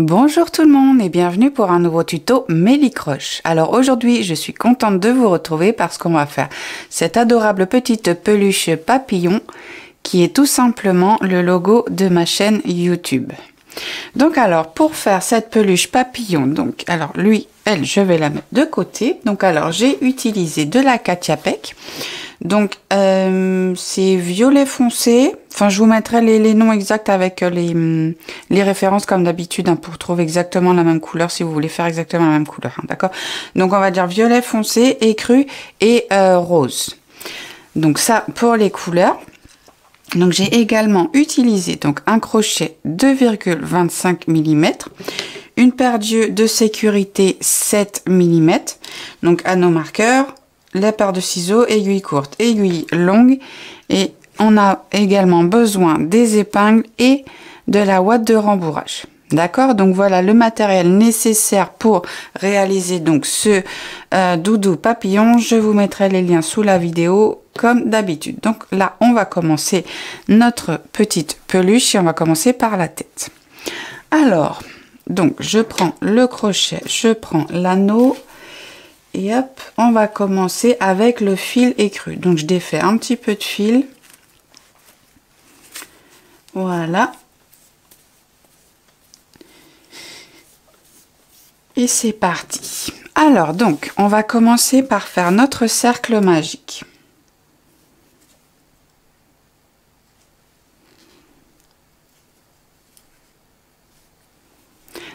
Bonjour tout le monde et bienvenue pour un nouveau tuto Mélicroche. Alors aujourd'hui je suis contente de vous retrouver parce qu'on va faire cette adorable petite peluche papillon qui est tout simplement le logo de ma chaîne YouTube. Donc alors pour faire cette peluche papillon, donc alors lui, elle, je vais la mettre de côté. Donc alors j'ai utilisé de la Katia Peck. Donc c'est violet foncé. Enfin je vous mettrai les noms exacts avec les références comme d'habitude hein, pour trouver exactement la même couleur si vous voulez faire exactement la même couleur. Hein, d'accord. Donc on va dire violet foncé, écru et rose. Donc ça pour les couleurs. Donc j'ai également utilisé donc un crochet 2,25 mm, une paire d'yeux de sécurité 7 mm, donc anneau marqueur, la paire de ciseaux, aiguille courte, aiguille longue, et on a également besoin des épingles et de la ouate de rembourrage. D'accord, donc voilà le matériel nécessaire pour réaliser donc ce doudou papillon. Je vous mettrai les liens sous la vidéo comme d'habitude. Donc là on va commencer notre petite peluche et on va commencer par la tête. Alors donc je prends le crochet, je prends l'anneau et hop, on va commencer avec le fil écru. Donc je défais un petit peu de fil. Voilà. Et c'est parti. Alors donc, on va commencer par faire notre cercle magique.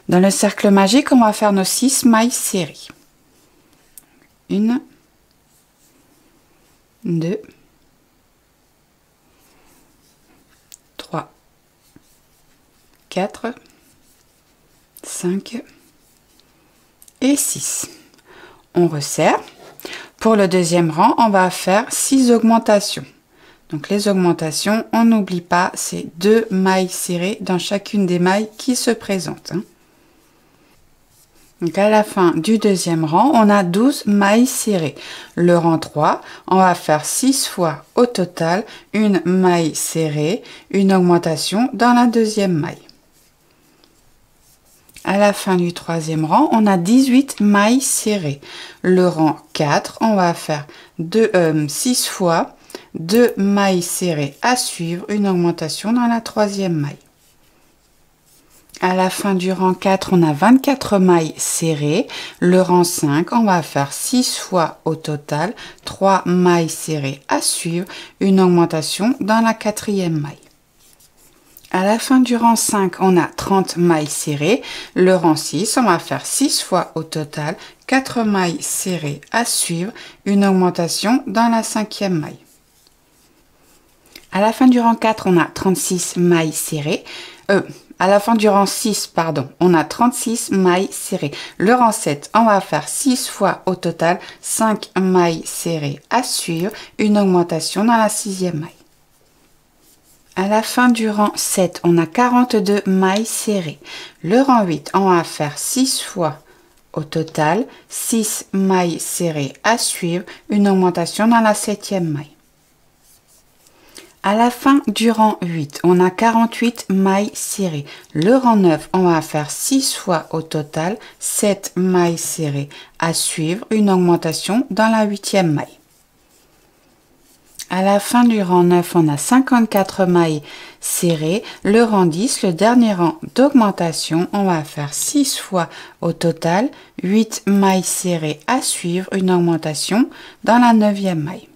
Dans le cercle magique, on va faire nos 6 mailles serrées. 1, 2, 3, 4, 5 et 6. On resserre. Pour le deuxième rang, on va faire 6 augmentations. Donc les augmentations, on n'oublie pas, c'est 2 mailles serrées dans chacune des mailles qui se présentent. Donc à la fin du deuxième rang, on a 12 mailles serrées. Le rang 3, on va faire 6 fois au total une maille serrée, une augmentation dans la deuxième maille. À la fin du troisième rang, on a 18 mailles serrées. Le rang 4, on va faire 6 fois 2 mailles serrées à suivre, une augmentation dans la troisième maille. À la fin du rang 4, on a 24 mailles serrées. Le rang 5, on va faire 6 fois au total 3 mailles serrées à suivre, une augmentation dans la quatrième maille. À la fin du rang 5, on a 30 mailles serrées. Le rang 6, on va faire 6 fois au total 4 mailles serrées à suivre, une augmentation dans la cinquième maille. À la fin du rang 4, on a 36 mailles serrées. À la fin du rang 6, pardon, on a 36 mailles serrées. Le rang 7, on va faire 6 fois au total 5 mailles serrées à suivre, une augmentation dans la sixième maille. À la fin du rang 7, on a 42 mailles serrées. Le rang 8, on va faire 6 fois au total 6 mailles serrées à suivre, une augmentation dans la septième maille. À la fin du rang 8, on a 48 mailles serrées. Le rang 9, on va faire 6 fois au total 7 mailles serrées à suivre, une augmentation dans la huitième maille. À la fin du rang 9, on a 54 mailles serrées. Le rang 10, le dernier rang d'augmentation, on va faire 6 fois au total 8 mailles serrées à suivre, une augmentation dans la neuvième maille.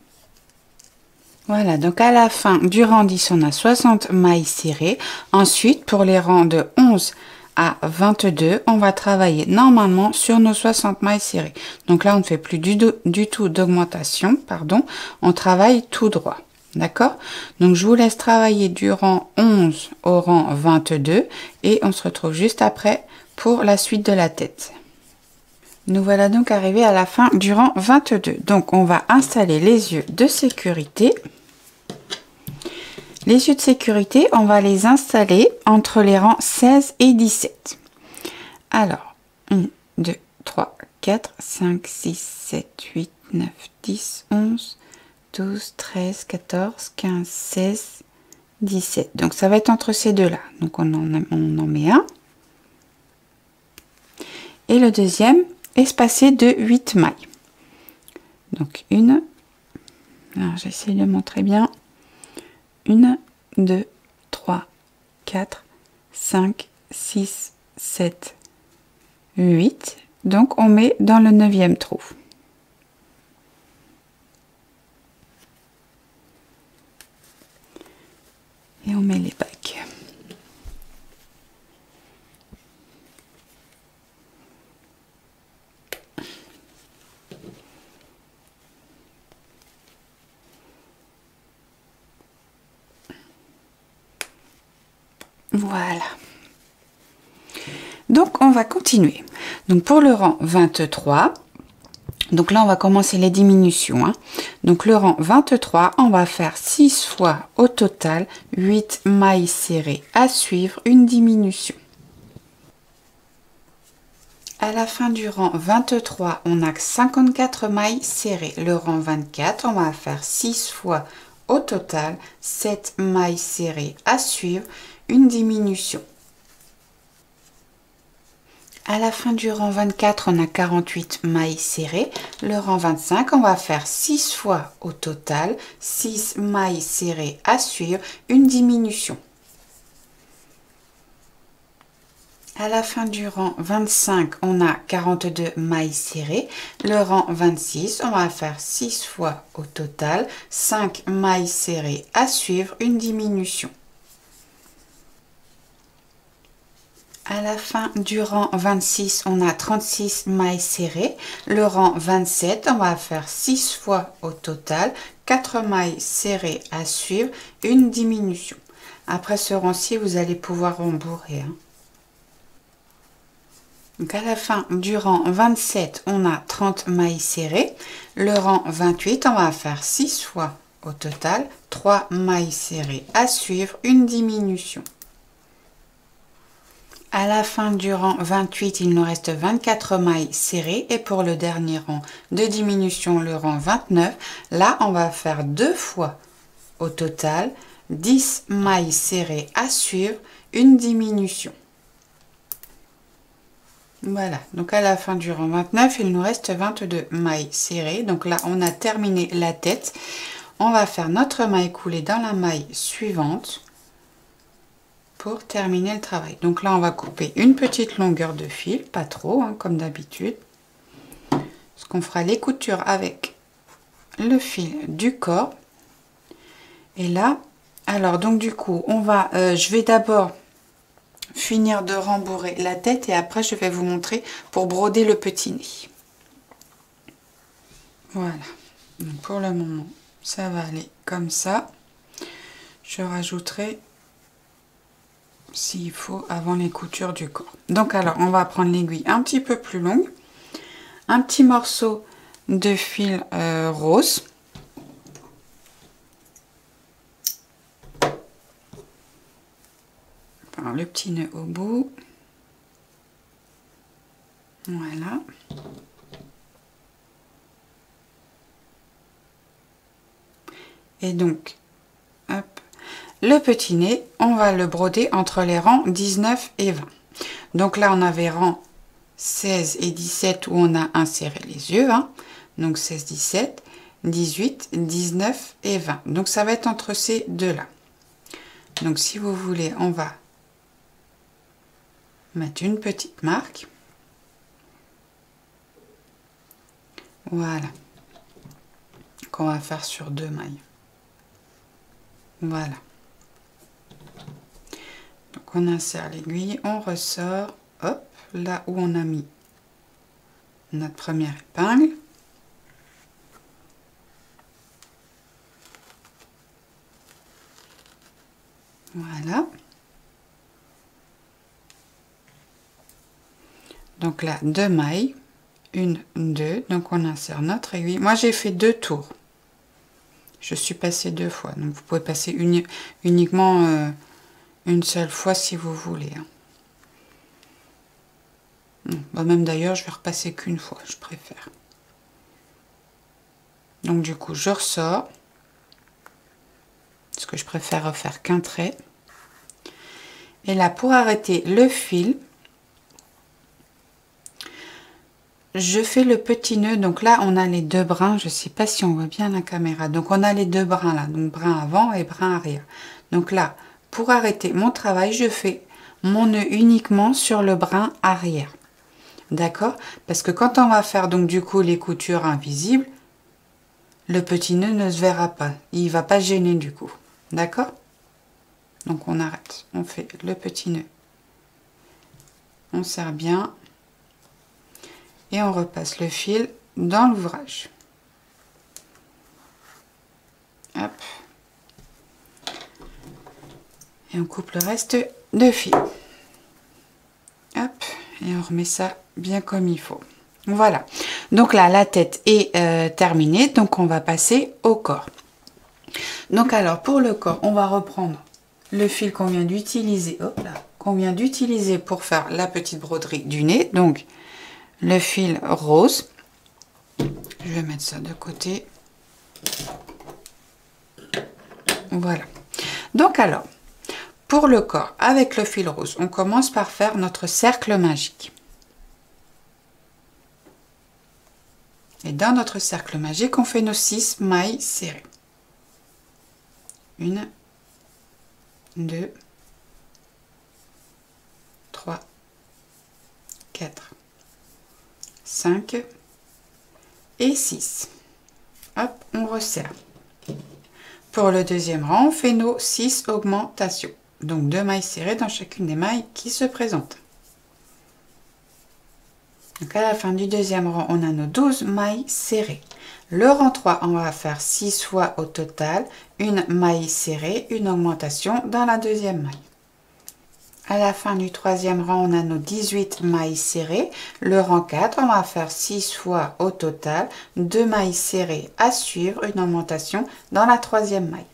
Voilà, donc à la fin du rang 10, on a 60 mailles serrées. Ensuite, pour les rangs de 11 à 22, on va travailler normalement sur nos 60 mailles serrées. Donc là, on ne fait plus du tout d'augmentation, pardon. On travaille tout droit, d'accord? Donc je vous laisse travailler du rang 11 au rang 22 et on se retrouve juste après pour la suite de la tête. Nous voilà donc arrivés à la fin du rang 22. Donc on va installer les yeux de sécurité. Les yeux de sécurité, on va les installer entre les rangs 16 et 17. Alors, 1, 2, 3, 4, 5, 6, 7, 8, 9, 10, 11, 12, 13, 14, 15, 16, 17. Donc ça va être entre ces deux-là. Donc on en met un. et le deuxième espacé de 8 mailles. Donc une, alors j'essaie de montrer bien, 1, 2, 3, 4, 5, 6, 7, 8. Donc on met dans le 9e trou. Et on met les bagues. Voilà. Donc on va continuer. Donc pour le rang 23, donc là on va commencer les diminutions, hein. Donc le rang 23, on va faire 6 fois au total 8 mailles serrées à suivre, une diminution. À la fin du rang 23, on a 54 mailles serrées. Le rang 24, on va faire 6 fois au total 7 mailles serrées à suivre, une diminution. À la fin du rang 24, on a 48 mailles serrées. Le rang 25, on va faire 6 fois au total 6 mailles serrées à suivre, une diminution. À la fin du rang 25, on a 42 mailles serrées. Le rang 26, on va faire 6 fois au total 5 mailles serrées à suivre, une diminution. À la fin du rang 26, on a 36 mailles serrées. Le rang 27, on va faire 6 fois au total 4 mailles serrées à suivre, une diminution. Après ce rang-ci, vous allez pouvoir rembourrer, hein. Donc à la fin du rang 27, on a 30 mailles serrées. Le rang 28, on va faire 6 fois au total 3 mailles serrées à suivre, une diminution. À la fin du rang 28, il nous reste 24 mailles serrées et pour le dernier rang de diminution, le rang 29, là on va faire 2 fois au total 10 mailles serrées à suivre, une diminution. Voilà, donc à la fin du rang 29, il nous reste 22 mailles serrées. Donc là, on a terminé la tête. On va faire notre maille coulée dans la maille suivante pour terminer le travail. Donc là, on va couper une petite longueur de fil, pas trop, hein, comme d'habitude. Parce qu'on fera les coutures avec le fil du corps. Et là, alors donc du coup, on va, je vais d'abord finir de rembourrer la tête et après je vais vous montrer pour broder le petit nez. Voilà, donc pour le moment ça va aller comme ça. Je rajouterai s'il faut avant les coutures du corps. Donc alors on va prendre l'aiguille un petit peu plus longue, un petit morceau de fil rose. Alors, le petit nœud au bout. Voilà. Et donc, hop, le petit nez, on va le broder entre les rangs 19 et 20. Donc là, on avait rang 16 et 17 où on a inséré les yeux. Hein. Donc 16, 17, 18, 19 et 20. Donc ça va être entre ces deux-là. Donc si vous voulez, on va mettre une petite marque. Voilà. Qu'on va faire sur 2 mailles. Voilà. Donc on insère l'aiguille, on ressort, hop, là où on a mis notre première épingle. Voilà. Donc là, 2 mailles, 1, 2, donc on insère notre aiguille. Moi j'ai fait 2 tours. Je suis passée 2 fois, donc vous pouvez passer uniquement une seule fois si vous voulez. Bon, même d'ailleurs, je vais repasser qu'une fois, je préfère. Donc du coup, je ressors, parce que je préfère refaire qu'un trait. Et là, pour arrêter le fil, je fais le petit nœud. Donc là, on a les deux brins. Je ne sais pas si on voit bien la caméra. Donc on a les deux brins là. Donc brin avant et brin arrière. Donc là, pour arrêter mon travail, je fais mon nœud uniquement sur le brin arrière. D'accord? Parce que quand on va faire donc du coup les coutures invisibles, le petit nœud ne se verra pas. Il va pas gêner du coup. D'accord? Donc on arrête. On fait le petit nœud. On serre bien. Et on repasse le fil dans l'ouvrage. Hop. Et on coupe le reste de fil. Hop. Et on remet ça bien comme il faut. Voilà. Donc là, la tête est terminée. Donc on va passer au corps. Donc alors, pour le corps, on va reprendre le fil qu'on vient d'utiliser. Hop là. Qu'on vient d'utiliser pour faire la petite broderie du nez. Donc, le fil rose. Je vais mettre ça de côté. Voilà. Donc alors, pour le corps, avec le fil rose, on commence par faire notre cercle magique. Et dans notre cercle magique, on fait nos 6 mailles serrées. 1, 2, 3, 4, 5 et 6. Hop, on resserre. Pour le deuxième rang, on fait nos 6 augmentations. Donc 2 mailles serrées dans chacune des mailles qui se présentent. Donc à la fin du deuxième rang, on a nos 12 mailles serrées. Le rang 3, on va faire 6 fois au total, une maille serrée, une augmentation dans la deuxième maille. À la fin du troisième rang, on a nos 18 mailles serrées. Le rang 4, on va faire 6 fois au total, 2 mailles serrées à suivre, une augmentation dans la troisième maille.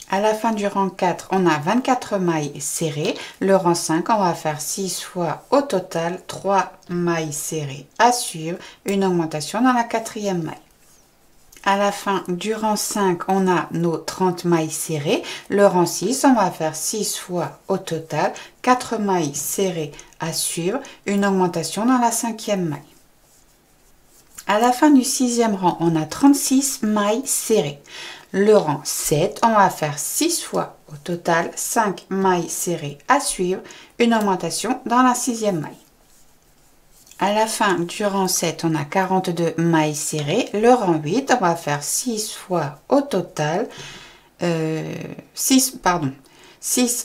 À la fin du rang 4, on a 24 mailles serrées. Le rang 5, on va faire 6 fois au total, 3 mailles serrées à suivre, une augmentation dans la quatrième maille. À la fin du rang 5, on a nos 30 mailles serrées. Le rang 6, on va faire 6 fois au total, 4 mailles serrées à suivre, une augmentation dans la cinquième maille. À la fin du sixième rang, on a 36 mailles serrées. Le rang 7, on va faire 6 fois au total, 5 mailles serrées à suivre, une augmentation dans la sixième maille. À la fin du rang 7, on a 42 mailles serrées. Le rang 8, on va faire 6 fois au total, 6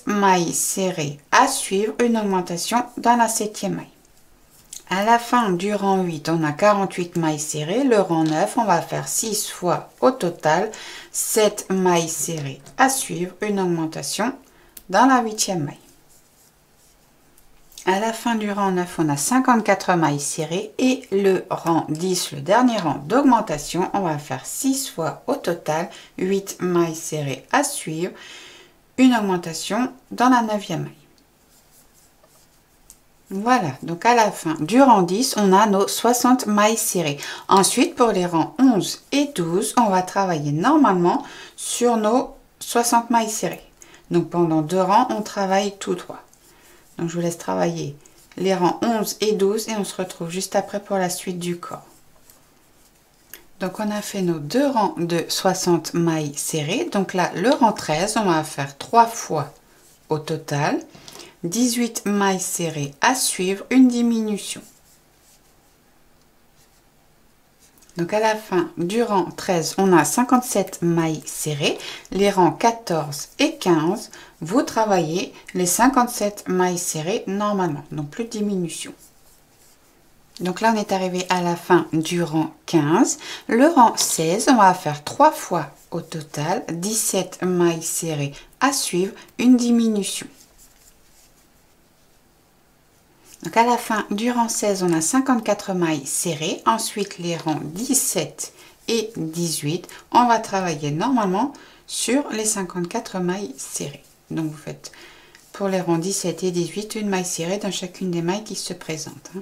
mailles serrées à suivre, une augmentation dans la septième maille. À la fin du rang 8, on a 48 mailles serrées. Le rang 9, on va faire 6 fois au total, 7 mailles serrées à suivre, une augmentation dans la huitième maille. À la fin du rang 9, on a 54 mailles serrées et le rang 10, le dernier rang d'augmentation, on va faire 6 fois au total, 8 mailles serrées à suivre, une augmentation dans la 9e maille. Voilà, donc à la fin du rang 10, on a nos 60 mailles serrées. Ensuite, pour les rangs 11 et 12, on va travailler normalement sur nos 60 mailles serrées. Donc pendant 2 rangs, on travaille tout droit. Donc je vous laisse travailler les rangs 11 et 12 et on se retrouve juste après pour la suite du corps. Donc on a fait nos 2 rangs de 60 mailles serrées. Donc là, le rang 13, on va faire 3 fois au total, 18 mailles serrées à suivre, une diminution. Donc à la fin du rang 13, on a 57 mailles serrées. Les rangs 14 et 15, vous travaillez les 57 mailles serrées normalement, donc plus de diminution. Donc là, on est arrivé à la fin du rang 15. Le rang 16, on va faire 3 fois au total, 17 mailles serrées à suivre, une diminution. Donc à la fin du rang 16, on a 54 mailles serrées. Ensuite, les rangs 17 et 18, on va travailler normalement sur les 54 mailles serrées. Donc vous faites pour les rangs 17 et 18 une maille serrée dans chacune des mailles qui se présentent.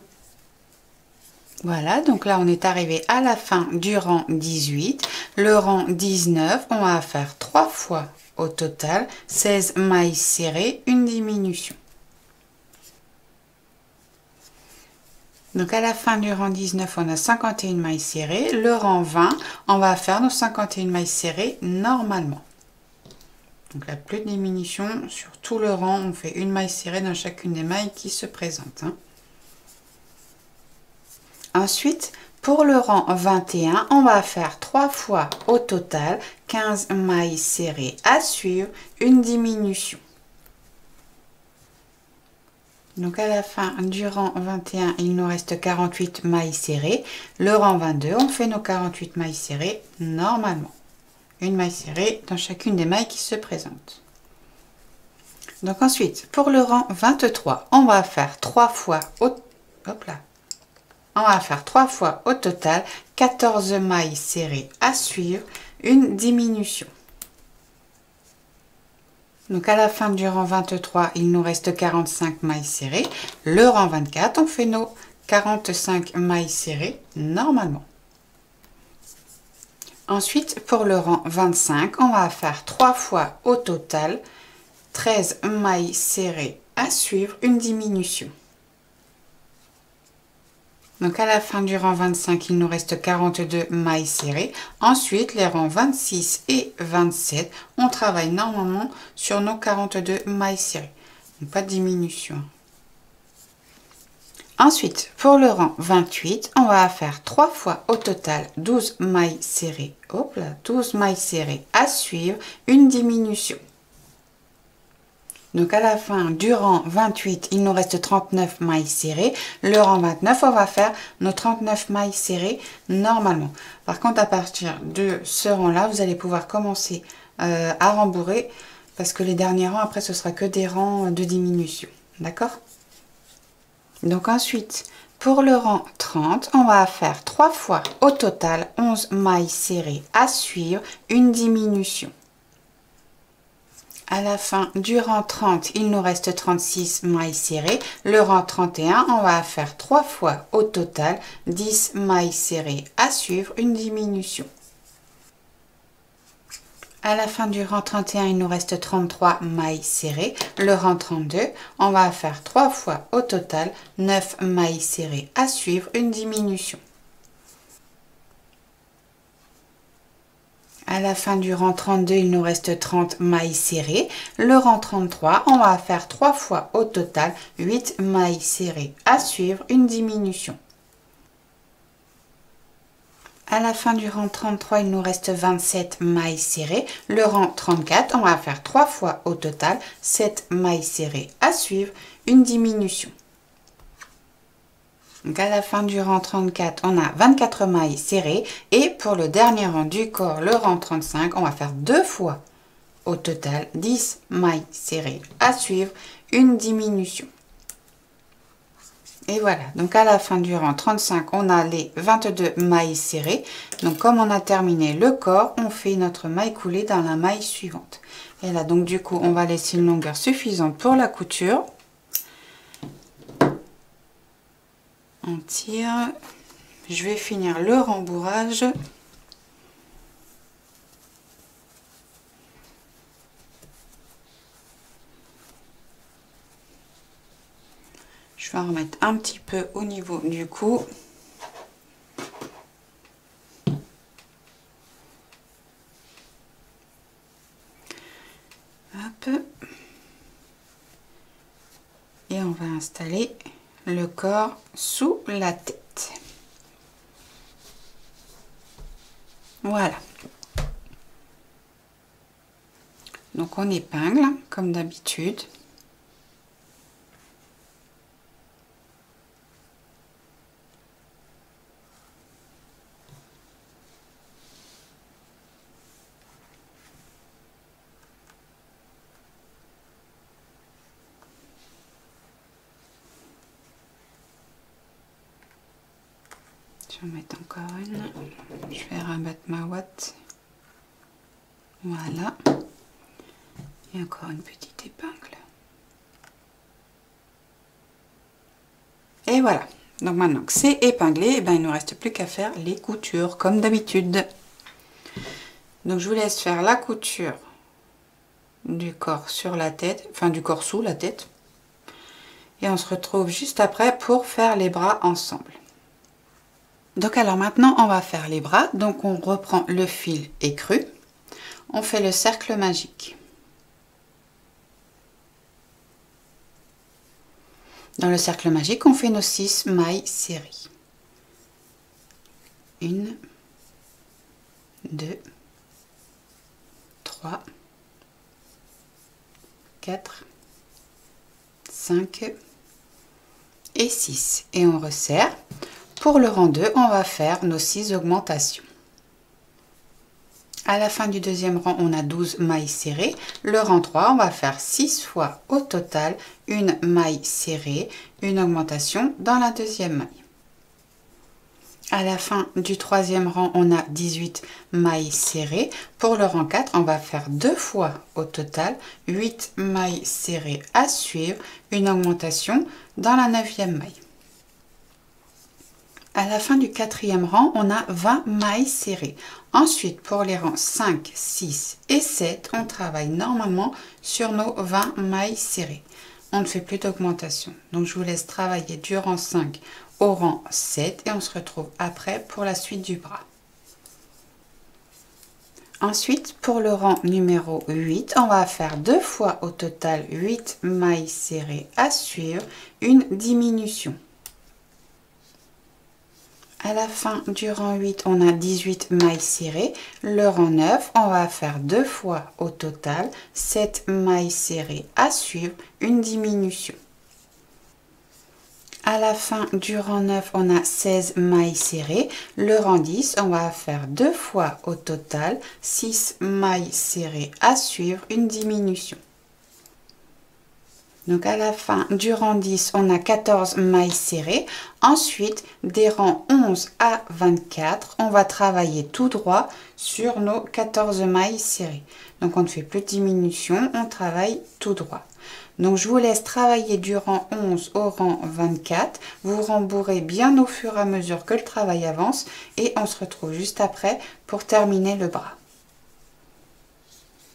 Voilà, donc là on est arrivé à la fin du rang 18. Le rang 19, on va faire 3 fois au total, 16 mailles serrées, une diminution. Donc à la fin du rang 19, on a 51 mailles serrées. Le rang 20, on va faire nos 51 mailles serrées normalement. Donc là, plus de diminution sur tout le rang. On fait une maille serrée dans chacune des mailles qui se présentent. Ensuite, pour le rang 21, on va faire 3 fois au total 15 mailles serrées à suivre, une diminution. Donc à la fin du rang 21, il nous reste 48 mailles serrées. Le rang 22, on fait nos 48 mailles serrées normalement. Une maille serrée dans chacune des mailles qui se présentent. Donc ensuite, pour le rang 23, on va faire 3 fois au... Hop là. On va faire 3 fois au total 14 mailles serrées à suivre, une diminution. Donc à la fin du rang 23, il nous reste 45 mailles serrées. Le rang 24, on fait nos 45 mailles serrées normalement. Ensuite, pour le rang 25, on va faire 3 fois au total 13 mailles serrées à suivre, une diminution. Donc à la fin du rang 25, il nous reste 42 mailles serrées. Ensuite, les rangs 26 et 27, on travaille normalement sur nos 42 mailles serrées. Donc pas de diminution. Ensuite, pour le rang 28, on va faire 3 fois au total 12 mailles serrées. Hop là, 12 mailles serrées à suivre, une diminution. Donc à la fin du rang 28, il nous reste 39 mailles serrées. Le rang 29, on va faire nos 39 mailles serrées normalement. Par contre, à partir de ce rang-là, vous allez pouvoir commencer à rembourrer parce que les derniers rangs, après, ce sera que des rangs de diminution. D'accord? Donc ensuite, pour le rang 30, on va faire 3 fois au total 11 mailles serrées à suivre, une diminution. À la fin du rang 30, il nous reste 36 mailles serrées. Le rang 31, on va faire 3 fois au total 10 mailles serrées à suivre, une diminution. À la fin du rang 31, il nous reste 33 mailles serrées. Le rang 32, on va faire 3 fois au total 9 mailles serrées à suivre, une diminution. À la fin du rang 32, il nous reste 30 mailles serrées. Le rang 33, on va faire 3 fois au total 8 mailles serrées à suivre, une diminution. À la fin du rang 33, il nous reste 27 mailles serrées. Le rang 34, on va faire 3 fois au total 7 mailles serrées à suivre, une diminution. Donc à la fin du rang 34, on a 24 mailles serrées. Et pour le dernier rang du corps, le rang 35, on va faire 2 fois au total 10 mailles serrées à suivre, une diminution. Et voilà, donc à la fin du rang 35, on a les 22 mailles serrées. Donc comme on a terminé le corps, on fait notre maille coulée dans la maille suivante. Et là, donc du coup, on va laisser une longueur suffisante pour la couture. On tire. Je vais finir le rembourrage. Je vais en remettre un petit peu au niveau du cou. Hop. Et on va installer le corps sous la tête. Voilà. Donc on épingle comme d'habitude. Je vais en mettre encore une. Je vais rabattre ma ouate. Voilà. Et encore une petite épingle. Et voilà. Donc maintenant que c'est épinglé, eh ben, il ne nous reste plus qu'à faire les coutures comme d'habitude. Donc je vous laisse faire la couture du corps sur la tête, enfin du corps sous la tête. Et on se retrouve juste après pour faire les bras ensemble. Donc alors maintenant on va faire les bras. Donc on reprend le fil écru. On fait le cercle magique. Dans le cercle magique, on fait nos 6 mailles serrées. 1, 2, 3, 4, 5 et 6. Et on resserre. Pour le rang 2, on va faire nos 6 augmentations. À la fin du deuxième rang, on a 12 mailles serrées. Le rang 3, on va faire 6 fois au total une maille serrée, une augmentation dans la deuxième maille. À la fin du troisième rang, on a 18 mailles serrées. Pour le rang 4, on va faire 2 fois au total 8 mailles serrées à suivre, une augmentation dans la 9e maille. À la fin du quatrième rang, on a 20 mailles serrées. Ensuite, pour les rangs 5, 6 et 7, on travaille normalement sur nos 20 mailles serrées. On ne fait plus d'augmentation. Donc, je vous laisse travailler du rang 5 au rang 7 et on se retrouve après pour la suite du bras. Ensuite, pour le rang numéro 8, on va faire 2 fois au total 8 mailles serrées à suivre, une diminution. À la fin du rang 8, on a 18 mailles serrées. Le rang 9, on va faire 2 fois au total 7 mailles serrées à suivre, une diminution. À la fin du rang 9, on a 16 mailles serrées. Le rang 10, on va faire 2 fois au total 6 mailles serrées à suivre, une diminution. Donc à la fin du rang 10, on a 14 mailles serrées. Ensuite, des rangs 11 à 24, on va travailler tout droit sur nos 14 mailles serrées. Donc on ne fait plus de diminution, on travaille tout droit. Donc je vous laisse travailler du rang 11 au rang 24. Vous rembourrez bien au fur et à mesure que le travail avance. Et on se retrouve juste après pour terminer le bras.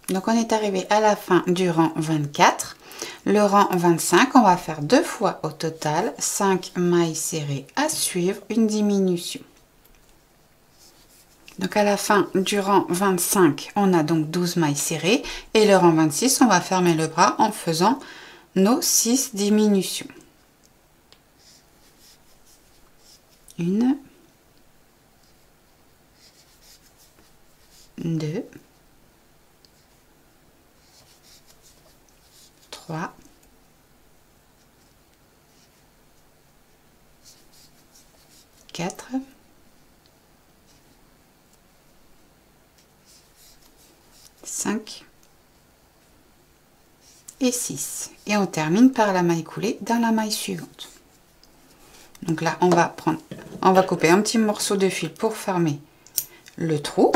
Donc on est arrivé à la fin du rang 24. Le rang 25, on va faire 2 fois au total 5 mailles serrées à suivre, une diminution. Donc à la fin du rang 25, on a donc 12 mailles serrées et le rang 26, on va fermer le bras en faisant nos 6 diminutions. 1, 2, 3, 4, 5 et 6. Et on termine par la maille coulée dans la maille suivante. Donc là, on va couper un petit morceau de fil pour fermer le trou.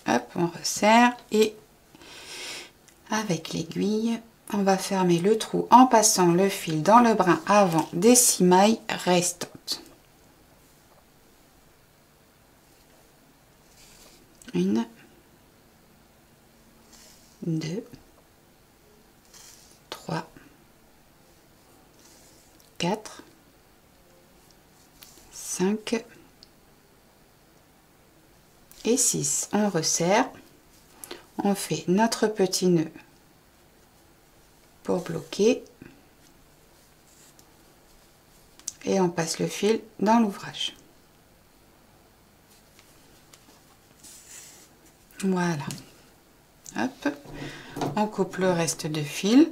Hop, on resserre et avec l'aiguille, on va fermer le trou en passant le fil dans le brin avant des 6 mailles restantes. 1, 2, 3, 4, 5 et 6. On resserre, on fait notre petit nœud pour bloquer et on passe le fil dans l'ouvrage. Voilà. Hop, on coupe le reste de fil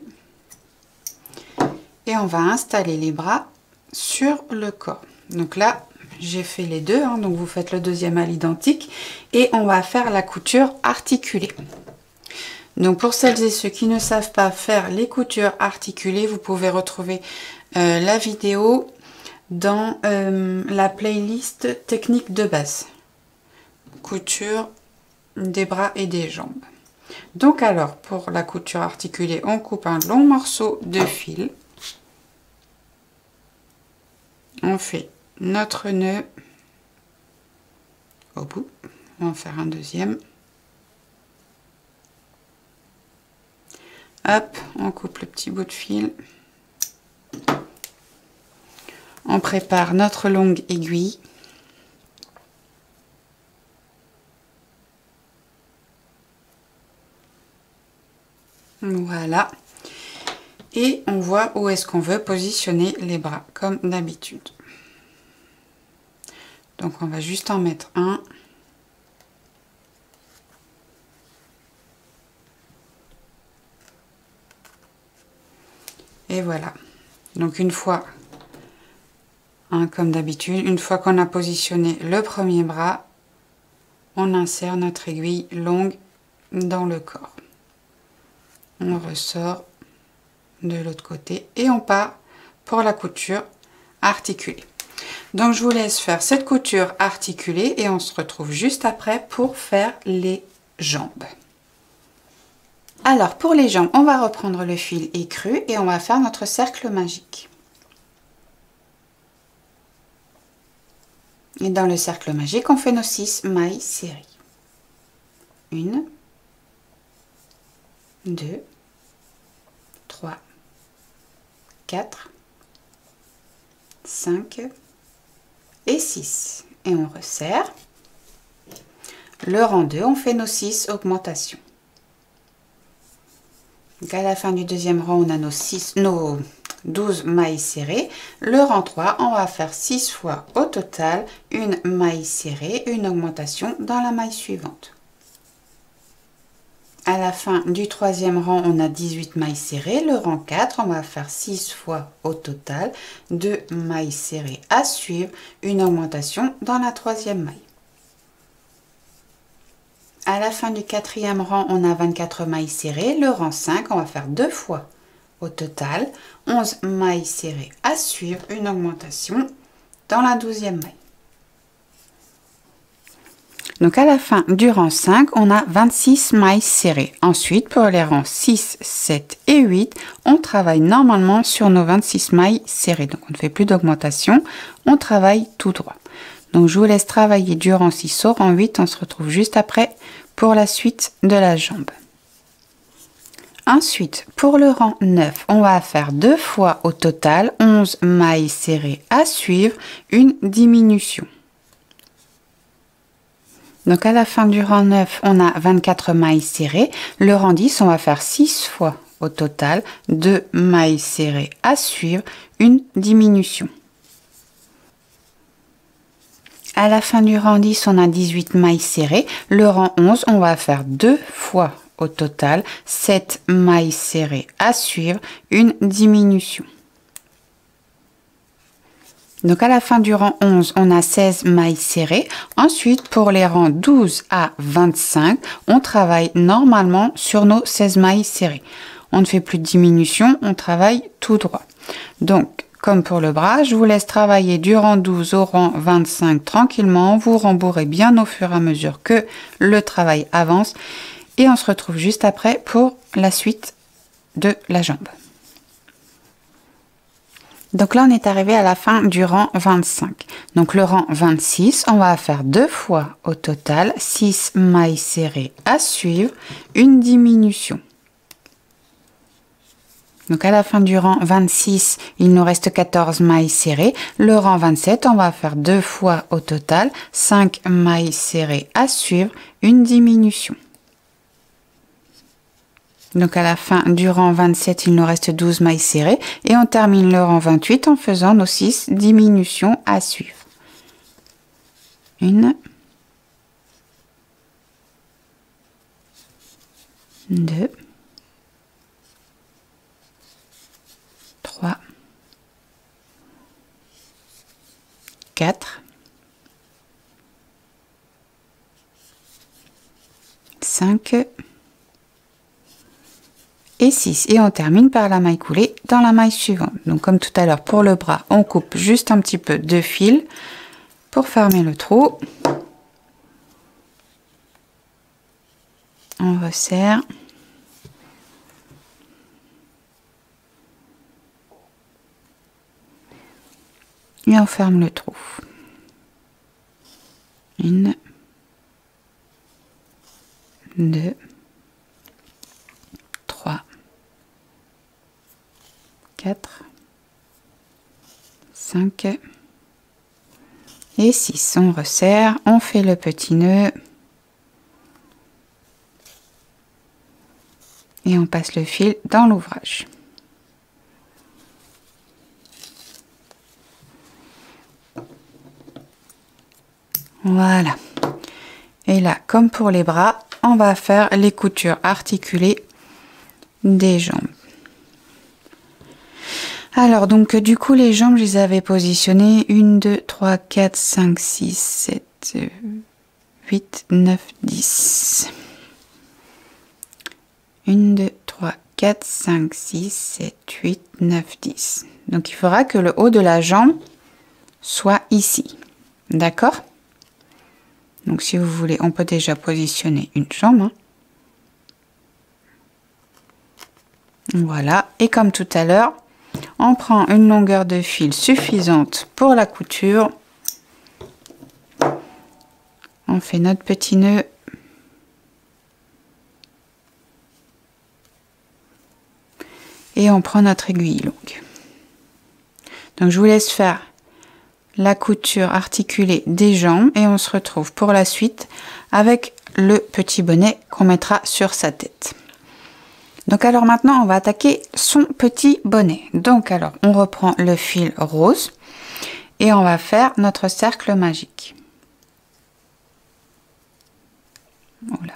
et on va installer les bras sur le corps. Donc là, j'ai fait les deux, hein, donc vous faites le deuxième à l'identique et on va faire la couture articulée. Donc pour celles et ceux qui ne savent pas faire les coutures articulées, vous pouvez retrouver la vidéo dans la playlist technique de base. Couture des bras et des jambes. Donc alors pour la couture articulée, on coupe un long morceau de fil. On fait notre nœud au bout. On va en faire un deuxième. Hop, on coupe le petit bout de fil. On prépare notre longue aiguille. Voilà. Et on voit où est-ce qu'on veut positionner les bras, comme d'habitude. Donc on va juste en mettre un. Et voilà. Donc une fois, comme d'habitude, une fois qu'on a positionné le premier bras, on insère notre aiguille longue dans le corps. On ressort de l'autre côté et on part pour la couture articulée. Donc je vous laisse faire cette couture articulée et on se retrouve juste après pour faire les jambes. Alors pour les jambes, on va reprendre le fil écru et on va faire notre cercle magique. Et dans le cercle magique, on fait nos 6 mailles serrées. 1, 2, 3, 4, 5 et 6. Et on resserre. Le rang 2, on fait nos 6 augmentations. Donc à la fin du deuxième rang, on a nos 12 mailles serrées. Le rang 3, on va faire 6 fois au total une maille serrée, une augmentation dans la maille suivante. À la fin du troisième rang, on a 18 mailles serrées. Le rang 4, on va faire 6 fois au total 2 mailles serrées à suivre, une augmentation dans la troisième maille. À la fin du quatrième rang, on a 24 mailles serrées. Le rang 5, on va faire 2 fois au total 11 mailles serrées à suivre, une augmentation dans la 12e maille. Donc à la fin du rang 5, on a 26 mailles serrées. Ensuite, pour les rangs 6, 7 et 8, on travaille normalement sur nos 26 mailles serrées. Donc on ne fait plus d'augmentation, on travaille tout droit. Donc je vous laisse travailler du rang 6 au rang 8, on se retrouve juste après pour la suite de la jambe. Ensuite, pour le rang 9, on va faire 2 fois au total 11 mailles serrées à suivre, une diminution. Donc à la fin du rang 9, on a 24 mailles serrées. Le rang 10, on va faire 6 fois au total 2 mailles serrées à suivre, une diminution. À la fin du rang 10, on a 18 mailles serrées. Le rang 11, on va faire 2 fois au total 7 mailles serrées à suivre, une diminution. Donc à la fin du rang 11, on a 16 mailles serrées. Ensuite, pour les rangs 12 à 25, on travaille normalement sur nos 16 mailles serrées. On ne fait plus de diminution, on travaille tout droit. Donc, comme pour le bras, je vous laisse travailler du rang 12 au rang 25 tranquillement. Vous rembourrez bien au fur et à mesure que le travail avance. Et on se retrouve juste après pour la suite de la jambe. Donc là, on est arrivé à la fin du rang 25. Donc le rang 26, on va faire 2 fois au total 6 mailles serrées à suivre, une diminution. Donc à la fin du rang 26, il nous reste 14 mailles serrées. Le rang 27, on va faire 2 fois au total 5 mailles serrées à suivre, une diminution. Donc à la fin du rang 27, il nous reste 12 mailles serrées et on termine le rang 28 en faisant nos 6 diminutions à suivre. 1, 2, 3, 4, 5 et 6 et on termine par la maille coulée dans la maille suivante. Donc comme tout à l'heure pour le bras, on coupe juste un petit peu de fil pour fermer le trou. On resserre. Et on ferme le trou. 1, 2, 3, 4, 5 et 6. On resserre, on fait le petit nœud et on passe le fil dans l'ouvrage. Voilà. Et là, comme pour les bras, on va faire les coutures articulées des jambes. Alors, donc, du coup, les jambes, je les avais positionnées 1, 2, 3, 4, 5, 6, 7, 8, 9, 10. 1, 2, 3, 4, 5, 6, 7, 8, 9, 10. Donc, il faudra que le haut de la jambe soit ici. D'accord? Donc, si vous voulez, on peut déjà positionner une jambe. Hein. Voilà. Et comme tout à l'heure, on prend une longueur de fil suffisante pour la couture. On fait notre petit nœud. Et on prend notre aiguille longue. Donc, je vous laisse faire la couture articulée des jambes et on se retrouve pour la suite avec le petit bonnet qu'on mettra sur sa tête. Donc alors maintenant on va attaquer son petit bonnet. Donc alors on reprend le fil rose et on va faire notre cercle magique. Voilà.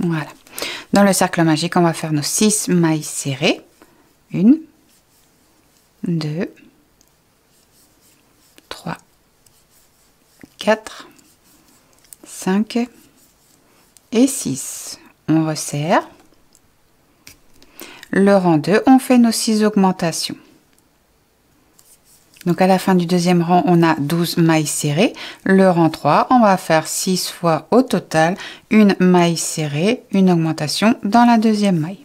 Voilà. Dans le cercle magique on va faire nos 6 mailles serrées. 1, 2, 3, 4, 5 et 6. On resserre. Le rang 2, on fait nos 6 augmentations. Donc à la fin du deuxième rang, on a 12 mailles serrées. Le rang 3, on va faire 6 fois au total une maille serrée, une augmentation dans la deuxième maille.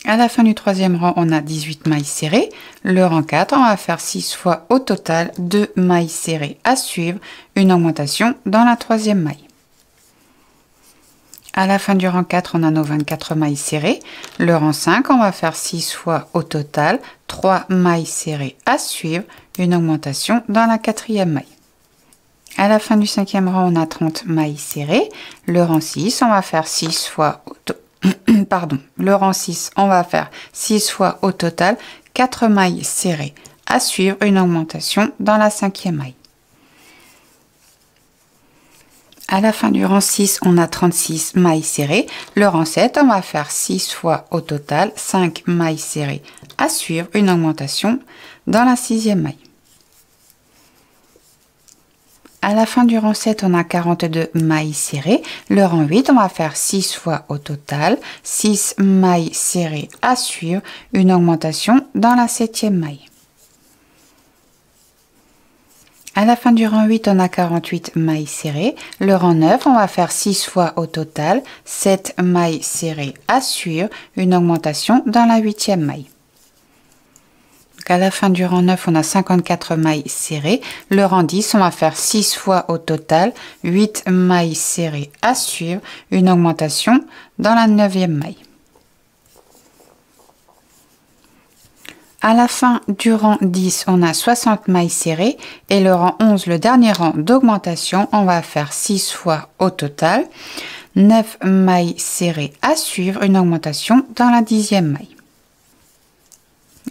À la fin du troisième rang, on a 18 mailles serrées. Le rang 4, on va faire 6 fois au total 2 mailles serrées à suivre, une augmentation dans la troisième maille. À la fin du rang 4, on a nos 24 mailles serrées. Le rang 5, on va faire 6 fois au total 3 mailles serrées à suivre, une augmentation dans la quatrième maille. À la fin du cinquième rang, on a 30 mailles serrées. Le rang 6, on va faire 6 fois au total. Pardon, le rang 6, on va faire 6 fois au total 4 mailles serrées à suivre, une augmentation dans la cinquième maille. À la fin du rang 6, on a 36 mailles serrées. Le rang 7, on va faire 6 fois au total 5 mailles serrées à suivre, une augmentation dans la sixième maille. À la fin du rang 7, on a 42 mailles serrées. Le rang 8, on va faire 6 fois au total 6 mailles serrées à suivre, une augmentation dans la septième maille. À la fin du rang 8, on a 48 mailles serrées. Le rang 9, on va faire 6 fois au total 7 mailles serrées à suivre, une augmentation dans la huitième maille. Donc à la fin du rang 9, on a 54 mailles serrées. Le rang 10, on va faire 6 fois au total 8 mailles serrées à suivre, une augmentation dans la neuvième maille. À la fin du rang 10, on a 60 mailles serrées et le rang 11, le dernier rang d'augmentation, on va faire 6 fois au total 9 mailles serrées à suivre, une augmentation dans la dixième maille.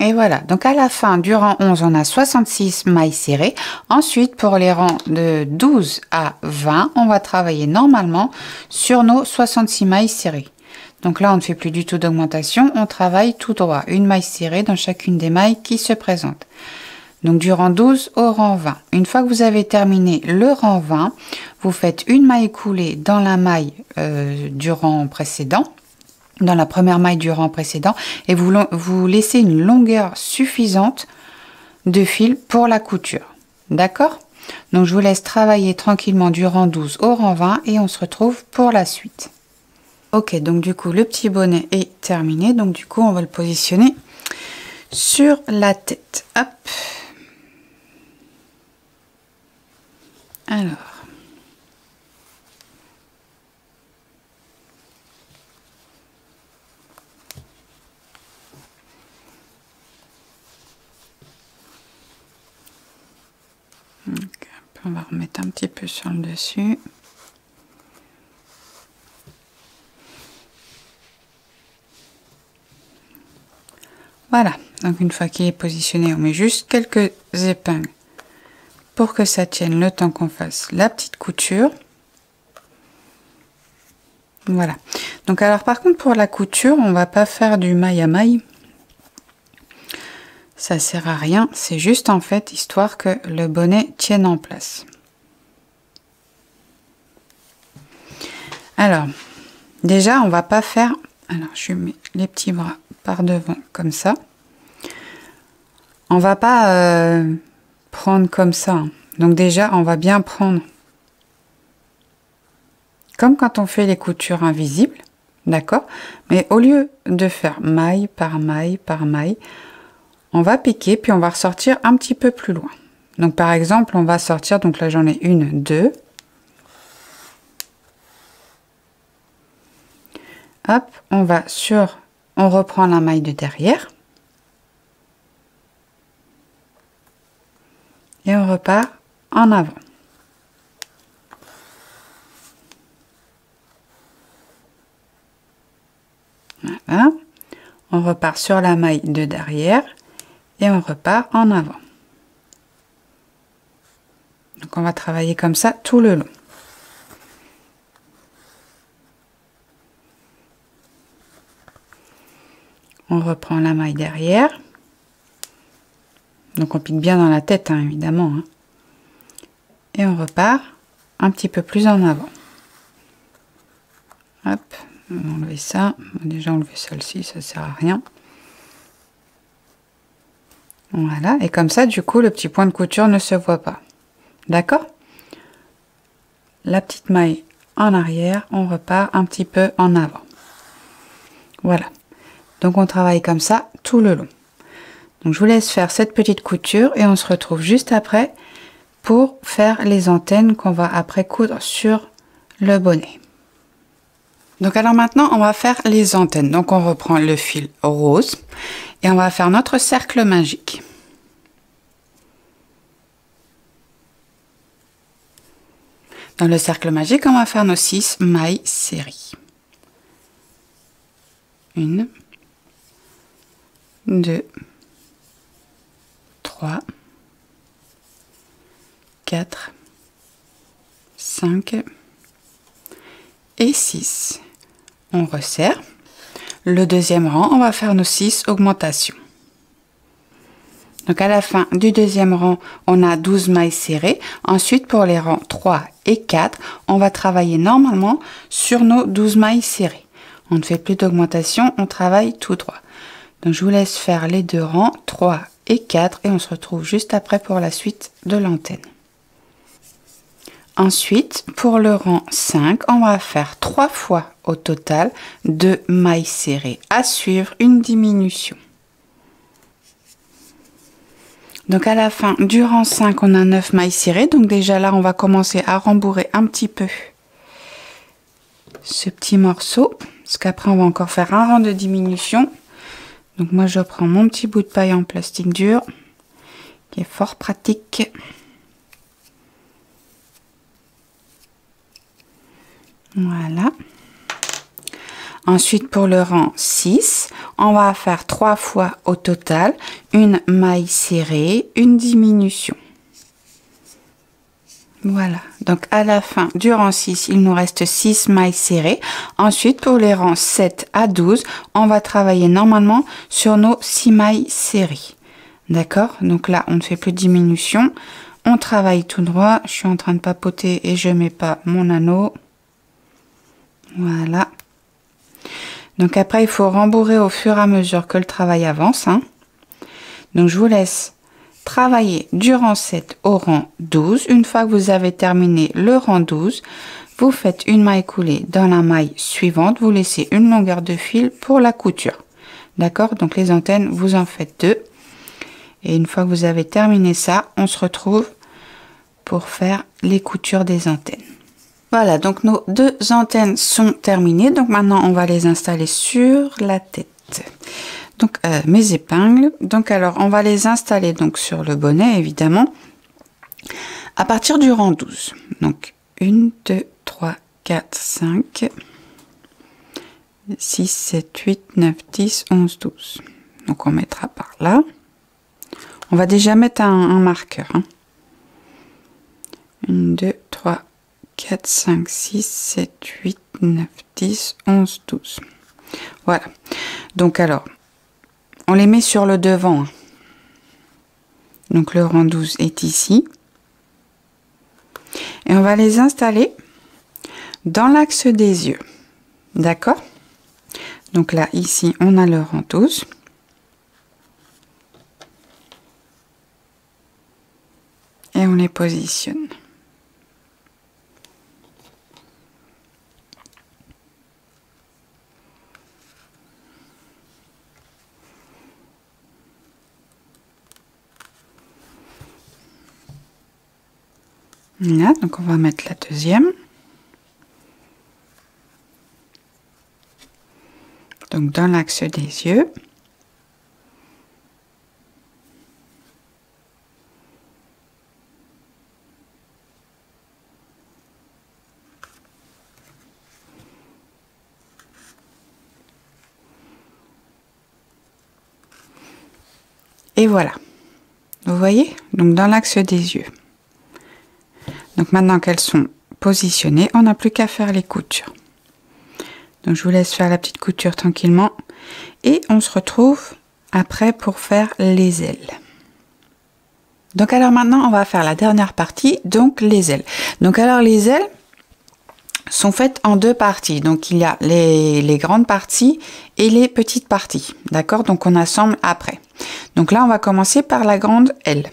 Et voilà, donc à la fin du rang 11, on a 66 mailles serrées. Ensuite, pour les rangs de 12 à 20, on va travailler normalement sur nos 66 mailles serrées. Donc là, on ne fait plus du tout d'augmentation, on travaille tout droit, une maille serrée dans chacune des mailles qui se présentent. Donc du rang 12 au rang 20. Une fois que vous avez terminé le rang 20, vous faites une maille coulée dans la maille du rang précédent, dans la première maille du rang précédent, et vous laissez une longueur suffisante de fil pour la couture. D'accord? Donc je vous laisse travailler tranquillement du rang 12 au rang 20 et on se retrouve pour la suite. Ok, donc du coup le petit bonnet est terminé, donc du coup on va le positionner sur la tête. Hop. Alors. On va remettre un petit peu sur le dessus. Voilà, donc une fois qu'il est positionné, on met juste quelques épingles pour que ça tienne le temps qu'on fasse la petite couture. Voilà. Donc alors par contre pour la couture, on va pas faire du maille à maille. Ça sert à rien, c'est juste en fait histoire que le bonnet tienne en place. Alors, déjà on va pas faire... Alors je mets les petits bras par devant comme ça. On va pas prendre comme ça, hein. Donc déjà on va bien prendre comme quand on fait les coutures invisibles, d'accord? Mais au lieu de faire maille par maille par maille, on va piquer puis on va ressortir un petit peu plus loin. Donc par exemple on va sortir, donc là j'en ai une, deux. Hop, on va sur, on reprend la maille de derrière. Et on repart en avant. Voilà. On repart sur la maille de derrière et on repart en avant. Donc on va travailler comme ça tout le long. On reprend la maille derrière. Donc on pique bien dans la tête, hein, évidemment. Hein. Et on repart un petit peu plus en avant. Hop, on va enlever ça. On va déjà enlever celle-ci, ça sert à rien. Voilà, et comme ça, du coup, le petit point de couture ne se voit pas. D'accord? La petite maille en arrière, on repart un petit peu en avant. Voilà. Donc on travaille comme ça tout le long. Donc je vous laisse faire cette petite couture et on se retrouve juste après pour faire les antennes qu'on va après coudre sur le bonnet. Donc alors maintenant on va faire les antennes. Donc on reprend le fil rose et on va faire notre cercle magique. Dans le cercle magique, on va faire nos 6 mailles serrées. 1, 2, 3, 4, 5 et 6. On resserre. Le deuxième rang, on va faire nos 6 augmentations. Donc à la fin du deuxième rang, on a 12 mailles serrées. Ensuite, pour les rangs 3 et 4, on va travailler normalement sur nos 12 mailles serrées. On ne fait plus d'augmentation, on travaille tout droit. Donc je vous laisse faire les deux rangs 3 et 4 et on se retrouve juste après pour la suite de l'antenne. Ensuite, pour le rang 5, on va faire 3 fois au total 2 mailles serrées. À suivre, une diminution. Donc à la fin du rang 5, on a 9 mailles serrées. Donc déjà là, on va commencer à rembourrer un petit peu ce petit morceau. Parce qu'après, on va encore faire un rang de diminution. Donc moi, je prends mon petit bout de paille en plastique dur, qui est fort pratique. Voilà. Ensuite, pour le rang 6, on va faire 3 fois au total une maille serrée, une diminution. Voilà, donc à la fin du rang 6, il nous reste 6 mailles serrées. Ensuite, pour les rangs 7 à 12, on va travailler normalement sur nos 6 mailles serrées. D'accord? Donc là, on ne fait plus de diminution. On travaille tout droit. Je suis en train de papoter et je ne mets pas mon anneau. Voilà. Donc après, il faut rembourrer au fur et à mesure que le travail avance. Hein. Donc je vous laisse travailler du rang 7 au rang 12. Une fois que vous avez terminé le rang 12, vous faites une maille coulée dans la maille suivante. Vous laissez une longueur de fil pour la couture. D'accord? Donc les antennes, vous en faites 2. Et une fois que vous avez terminé ça, on se retrouve pour faire les coutures des antennes. Voilà, donc nos 2 antennes sont terminées. Donc maintenant, on va les installer sur la tête. Donc mes épingles. Donc alors, on va les installer donc sur le bonnet, évidemment. À partir du rang 12, donc 1, 2, 3, 4, 5, 6, 7, 8, 9, 10, 11, 12. Donc on mettra par là. On va déjà mettre un marqueur. 1, 2, 3, 4, 5, 6, 7, 8, 9, 10, 11, 12. Voilà. Donc alors, on les met sur le devant. Donc le rang 12 est ici. Et on va les installer dans l'axe des yeux. D'accord? Donc là, ici, on a le rang 12. Et on les positionne. Là, donc on va mettre la deuxième. Donc dans l'axe des yeux. Et voilà. Vous voyez? Donc dans l'axe des yeux. Donc maintenant qu'elles sont positionnées, on n'a plus qu'à faire les coutures. Donc je vous laisse faire la petite couture tranquillement et on se retrouve après pour faire les ailes. Donc alors maintenant on va faire la dernière partie, donc les ailes. Donc alors les ailes sont faites en deux parties. Donc il y a les grandes parties et les petites parties. D'accord? Donc on assemble après. Donc là on va commencer par la grande aile.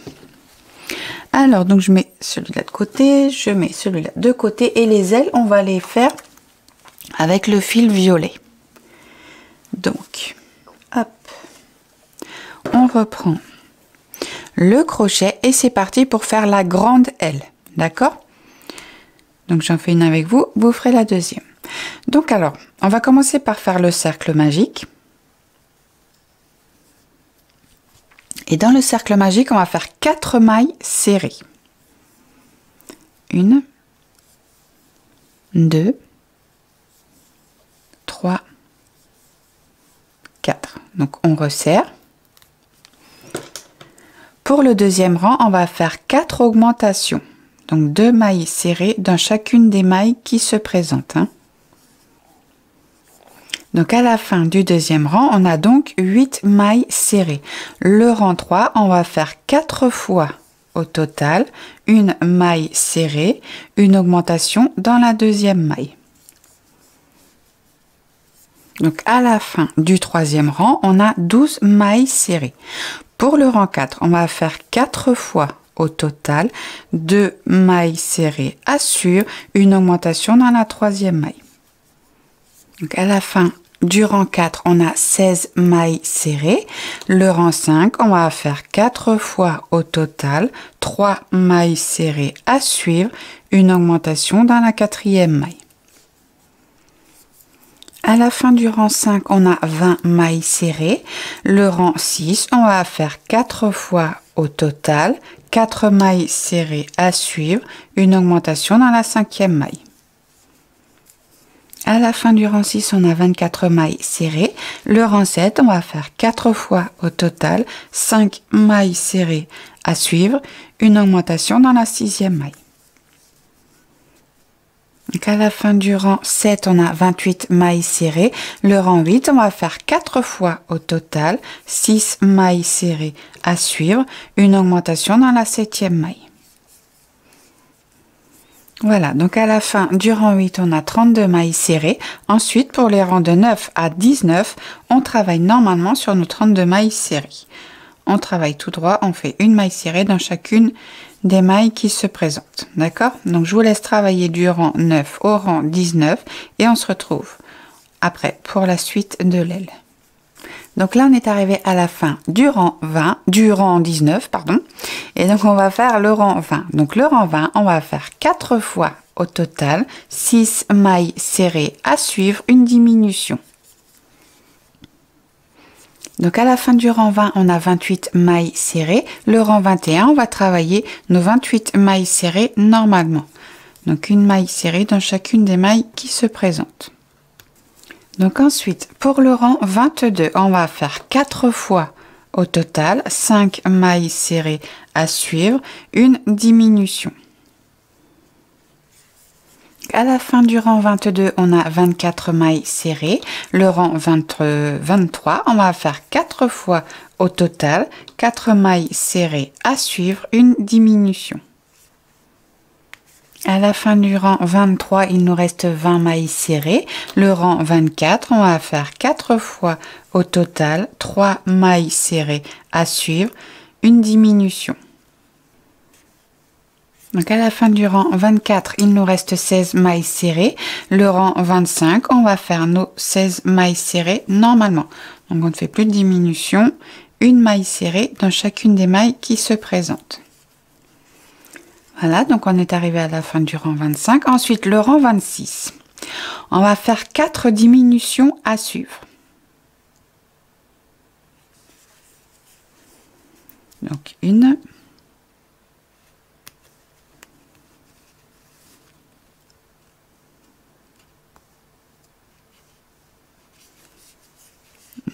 Alors, donc je mets celui-là de côté, je mets celui-là de côté et les ailes, on va les faire avec le fil violet. Donc, hop, on reprend le crochet et c'est parti pour faire la grande aile. D'accord? Donc j'en fais une avec vous, vous ferez la deuxième. Donc alors, on va commencer par faire le cercle magique. Et dans le cercle magique, on va faire 4 mailles serrées. 1, 2, 3, 4. Donc on resserre. Pour le deuxième rang, on va faire 4 augmentations. Donc 2 mailles serrées dans chacune des mailles qui se présentent. Donc à la fin du deuxième rang, on a donc 8 mailles serrées. Le rang 3, on va faire 4 fois au total une maille serrée, une augmentation dans la deuxième maille. Donc à la fin du troisième rang, on a 12 mailles serrées. Pour le rang 4, on va faire 4 fois au total 2 mailles serrées à suivre, une augmentation dans la troisième maille. Donc à la fin du rang 4, on a 16 mailles serrées. Le rang 5, on va faire 4 fois au total 3 mailles serrées à suivre, une augmentation dans la quatrième maille. À la fin du rang 5, on a 20 mailles serrées. Le rang 6, on va faire 4 fois au total 4 mailles serrées à suivre, une augmentation dans la cinquième maille. À la fin du rang 6, on a 24 mailles serrées. Le rang 7, on va faire 4 fois au total 5 mailles serrées à suivre, une augmentation dans la sixième maille. Donc à la fin du rang 7, on a 28 mailles serrées. Le rang 8, on va faire 4 fois au total 6 mailles serrées à suivre, une augmentation dans la septième maille. Voilà, donc à la fin du rang 8, on a 32 mailles serrées. Ensuite, pour les rangs de 9 à 19, on travaille normalement sur nos 32 mailles serrées. On travaille tout droit, on fait une maille serrée dans chacune des mailles qui se présentent. D'accord? Donc je vous laisse travailler du rang 9 au rang 19 et on se retrouve après pour la suite de l'aile. Donc là, on est arrivé à la fin du rang 19, pardon. Et donc, on va faire le rang 20. Donc, le rang 20, on va faire 4 fois au total 6 mailles serrées à suivre, une diminution. Donc à la fin du rang 20, on a 28 mailles serrées. Le rang 21, on va travailler nos 28 mailles serrées normalement. Donc une maille serrée dans chacune des mailles qui se présentent. Donc ensuite, pour le rang 22, on va faire 4 fois au total 5 mailles serrées à suivre, une diminution. À la fin du rang 22, on a 24 mailles serrées. Le rang 23, on va faire 4 fois au total 4 mailles serrées à suivre, une diminution. À la fin du rang 23, il nous reste 20 mailles serrées. Le rang 24, on va faire 4 fois au total 3 mailles serrées à suivre, une diminution. Donc à la fin du rang 24, il nous reste 16 mailles serrées. Le rang 25, on va faire nos 16 mailles serrées normalement. Donc on ne fait plus de diminution, une maille serrée dans chacune des mailles qui se présentent. Voilà, donc on est arrivé à la fin du rang 25. Ensuite, le rang 26. On va faire 4 diminutions à suivre. Donc une,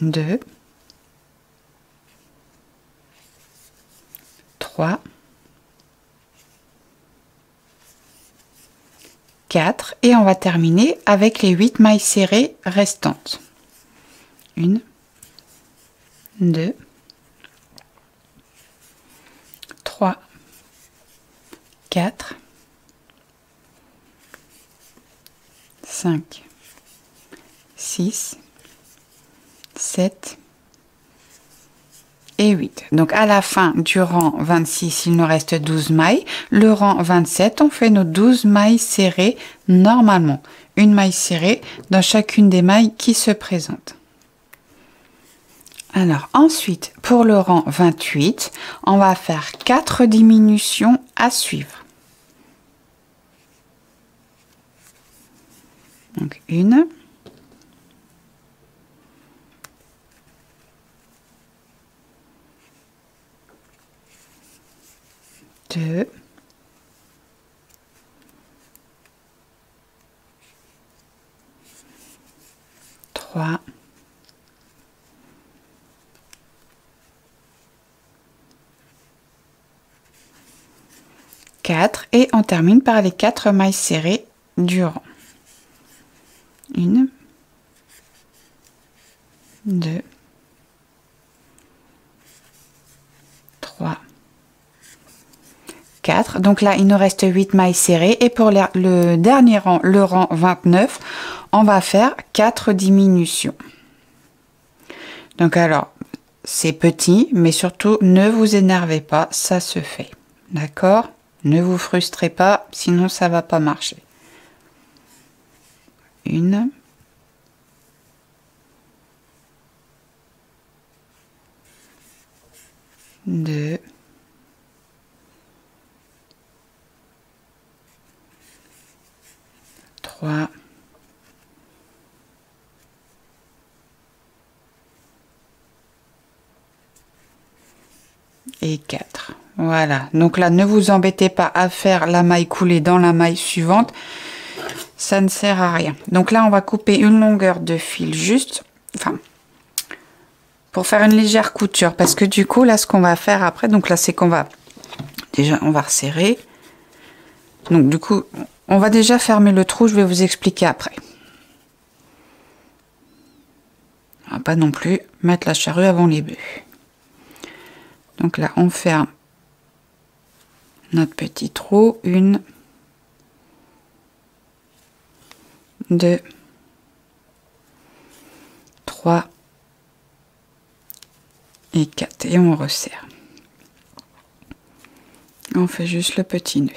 deux, trois, 4 et on va terminer avec les 8 mailles serrées restantes. 1, 2, 3, 4, 5, 6, 7 et 8. Donc à la fin du rang 26, il nous reste 12 mailles. Le rang 27, on fait nos 12 mailles serrées normalement. Une maille serrée dans chacune des mailles qui se présentent. Alors ensuite, pour le rang 28, on va faire 4 diminutions à suivre. Donc une, 2, 3, 4 et on termine par les 4 mailles serrées du rang. 1, 2, 3, 4. Donc là, il nous reste 8 mailles serrées. Et pour le dernier rang, le rang 29, on va faire 4 diminutions. Donc alors, c'est petit, mais surtout, ne vous énervez pas, ça se fait. D'accord? Ne vous frustrez pas, sinon ça va pas marcher. 1, 2, 3, et 4. Voilà, donc là, ne vous embêtez pas à faire la maille coulée dans la maille suivante. Ça ne sert à rien. Donc là, on va couper une longueur de fil juste, enfin, pour faire une légère couture. Parce que du coup, là, ce qu'on va faire après, donc là, c'est qu'on va, déjà, on va resserrer. Donc du coup, on va déjà fermer le trou, je vais vous expliquer après. On va pas non plus mettre la charrue avant les bœufs. Donc là, on ferme notre petit trou. 1, 2, 3 et 4. Et on resserre. On fait juste le petit nœud.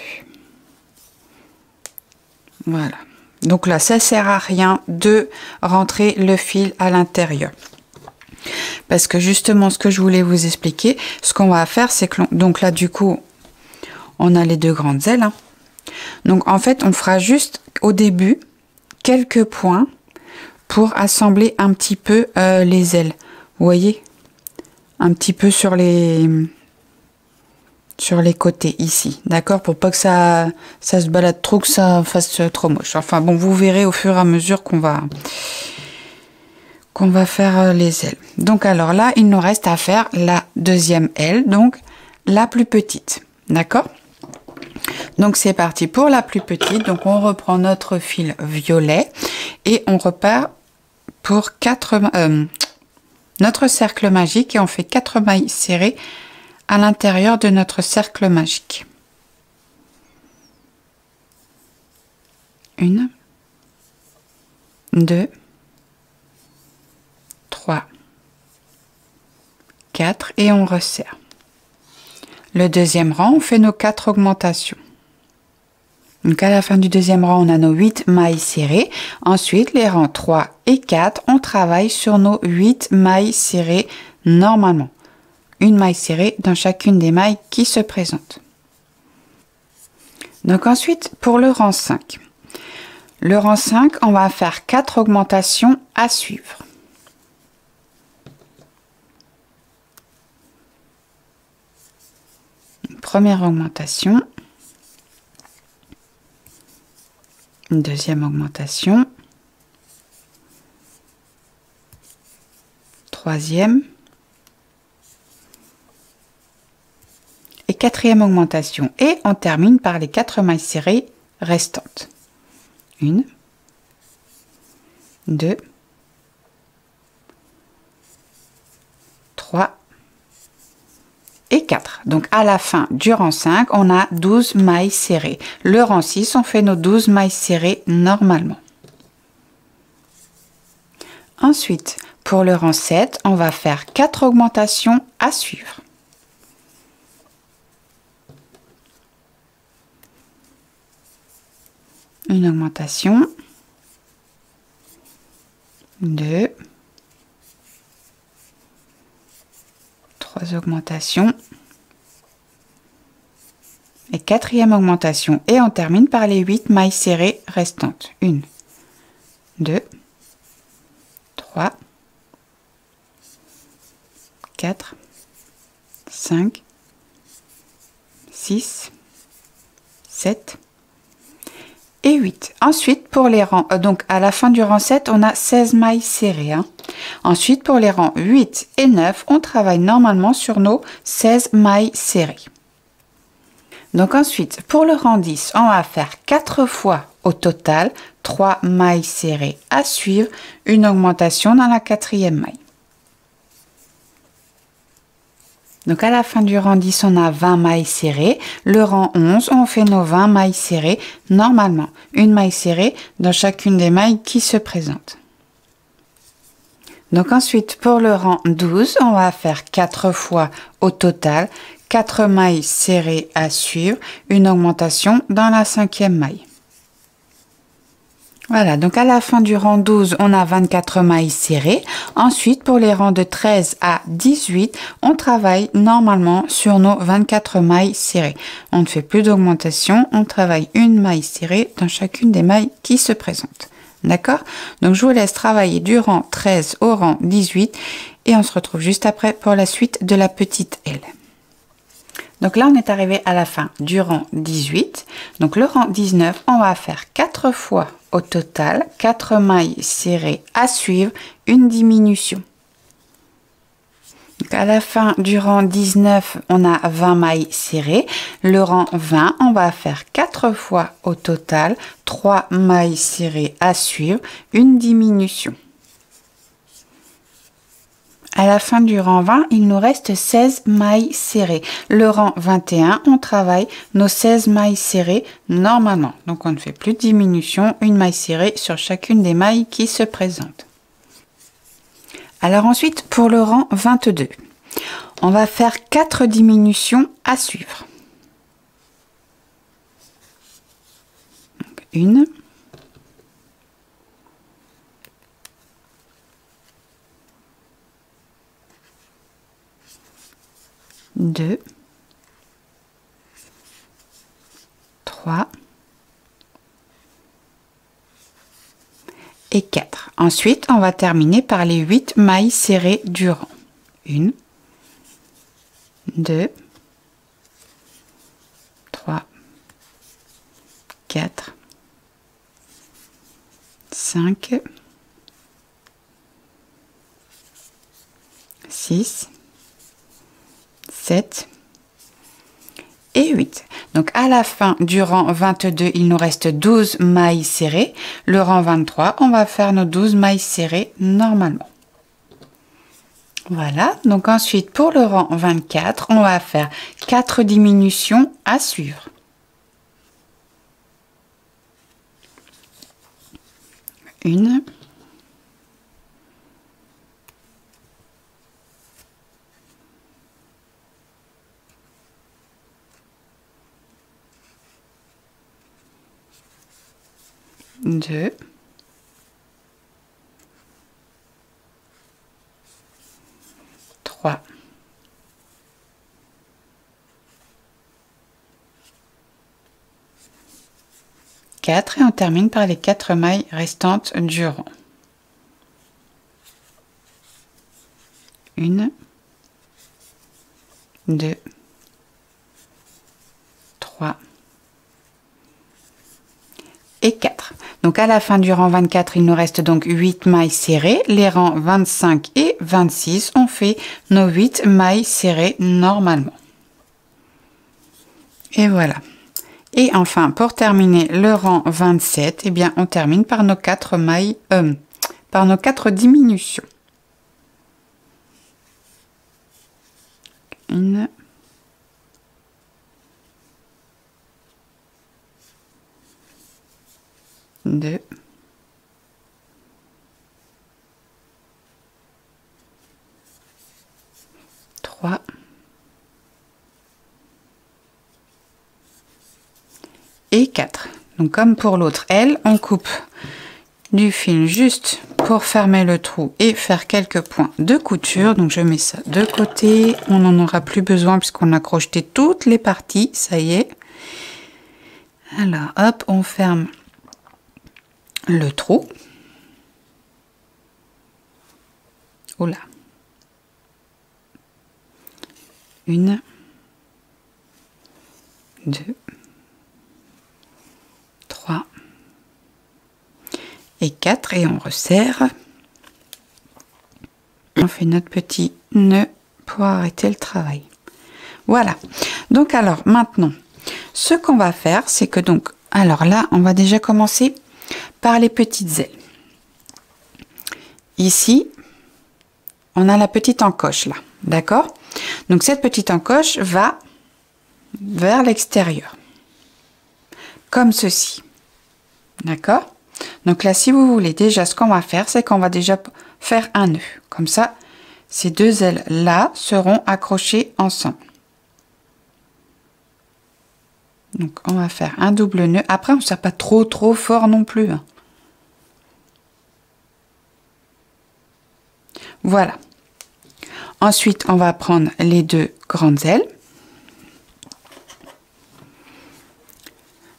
Voilà. Donc là, ça sert à rien de rentrer le fil à l'intérieur. Parce que justement, ce que je voulais vous expliquer, ce qu'on va faire, c'est que donc là, du coup, on a les deux grandes ailes. Hein. Donc en fait, on fera juste au début quelques points pour assembler un petit peu les ailes. Vous voyez? un petit peu sur les côtés ici, d'accord, pour pas que ça se balade trop, que ça fasse trop moche. Enfin bon, vous verrez au fur et à mesure qu'on va faire les ailes. Donc alors là, il nous reste à faire la deuxième aile, donc la plus petite, d'accord. Donc c'est parti pour la plus petite. Donc on reprend notre fil violet et on repart pour notre cercle magique et on fait 4 mailles serrées à l'intérieur de notre cercle magique. 1, 2, 3, 4 et on resserre. Le deuxième rang, on fait nos 4 augmentations. Donc à la fin du deuxième rang, on a nos 8 mailles serrées. Ensuite, les rangs 3 et 4, on travaille sur nos 8 mailles serrées normalement. Une maille serrée dans chacune des mailles qui se présentent. Donc ensuite, pour le rang 5. Le rang 5, on va faire 4 augmentations à suivre. Première augmentation. Deuxième augmentation. Troisième. Et quatrième augmentation. Et on termine par les 4 mailles serrées restantes. 1, 2, 3 et 4. Donc à la fin du rang 5, on a 12 mailles serrées. Le rang 6, on fait nos 12 mailles serrées normalement. Ensuite, pour le rang 7, on va faire 4 augmentations à suivre. Une augmentation, 2, 3 augmentations et quatrième augmentation et on termine par les 8 mailles serrées restantes. 1, 2, 3, 4, 5, 6, 7 et 8. Ensuite, pour les rangs, donc à la fin du rang 7, on a 16 mailles serrées. Ensuite, pour les rangs 8 et 9, on travaille normalement sur nos 16 mailles serrées. Donc ensuite, pour le rang 10, on va faire 4 fois au total 3 mailles serrées à suivre, une augmentation dans la quatrième maille. Donc à la fin du rang 10, on a 20 mailles serrées. Le rang 11, on fait nos 20 mailles serrées normalement. Une maille serrée dans chacune des mailles qui se présentent. Donc ensuite, pour le rang 12, on va faire 4 fois au total 4 mailles serrées à suivre, une augmentation dans la cinquième maille. Voilà, donc à la fin du rang 12, on a 24 mailles serrées. Ensuite, pour les rangs de 13 à 18, on travaille normalement sur nos 24 mailles serrées. On ne fait plus d'augmentation, on travaille une maille serrée dans chacune des mailles qui se présentent. D'accord? Donc je vous laisse travailler du rang 13 au rang 18 et on se retrouve juste après pour la suite de la petite aile. Donc là, on est arrivé à la fin du rang 18. Donc le rang 19, on va faire 4 fois au total 4 mailles serrées à suivre, une diminution. Donc à la fin du rang 19, on a 20 mailles serrées. Le rang 20, on va faire 4 fois au total 3 mailles serrées à suivre, une diminution. À la fin du rang 20, il nous reste 16 mailles serrées. Le rang 21, on travaille nos 16 mailles serrées normalement. Donc on ne fait plus de diminution, une maille serrée sur chacune des mailles qui se présentent. Alors ensuite, pour le rang 22, on va faire 4 diminutions à suivre. Donc, 1, 2, 3 et 4. Ensuite, on va terminer par les 8 mailles serrées du rang. 1, 2, 3, 4, 5, 6, 7 et 8. Donc à la fin du rang 22, il nous reste 12 mailles serrées. Le rang 23, on va faire nos 12 mailles serrées normalement. Voilà, donc ensuite pour le rang 24, on va faire 4 diminutions à suivre. Une, deux, trois, quatre et on termine par les 4 mailles restantes du rang. Une, deux, trois et 4. Donc à la fin du rang 24, il nous reste donc 8 mailles serrées. Les rangs 25 et 26, on fait nos 8 mailles serrées normalement. Et voilà. Et enfin, pour terminer le rang 27, eh bien, on termine par nos 4 mailles, par nos 4 diminutions. Une, deux, trois, et 4. Donc comme pour l'autre aile, on coupe du fil juste pour fermer le trou et faire quelques points de couture. Donc je mets ça de côté, on n'en aura plus besoin puisqu'on a crocheté toutes les parties, ça y est. Alors hop, on ferme le trou. Oula. Une, deux, 3 et 4 et on resserre. On fait notre petit nœud pour arrêter le travail. Voilà. Donc alors maintenant, ce qu'on va faire, c'est que donc, alors là, on va déjà commencer par les petites ailes. Ici, on a la petite encoche là, d'accord? Donc cette petite encoche va vers l'extérieur, comme ceci. D'accord? Donc là, si vous voulez, déjà, ce qu'on va faire, c'est qu'on va déjà faire un nœud. Comme ça, ces deux ailes-là seront accrochées ensemble. Donc, on va faire un double nœud. Après, on ne serre pas trop fort non plus. Hein. Voilà. Ensuite, on va prendre les deux grandes ailes.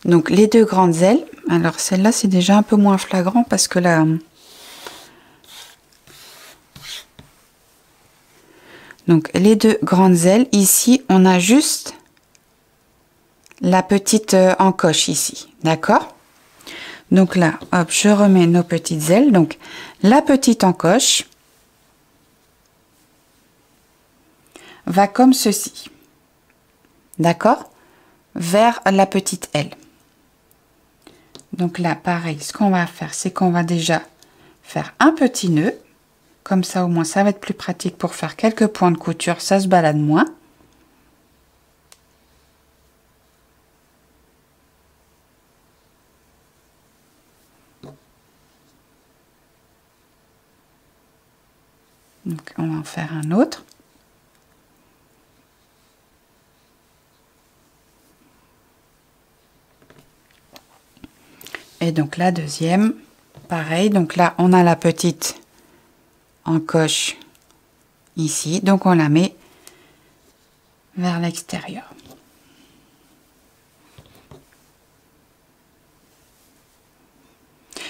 Donc, les deux grandes ailes. Alors, celle-là, c'est déjà un peu moins flagrant parce que là... Donc, les deux grandes ailes, ici, on a juste la petite encoche ici. D'accord? Donc là, hop, je remets nos petites ailes. Donc, la petite encoche va comme ceci. D'accord? Vers la petite aile. Donc là, pareil, ce qu'on va faire, c'est qu'on va déjà faire un petit nœud. Comme ça, au moins, ça va être plus pratique pour faire quelques points de couture. Ça se balade moins. Donc, on va en faire un autre. Et donc la deuxième, pareil. Donc là, on a la petite encoche ici. Donc on la met vers l'extérieur.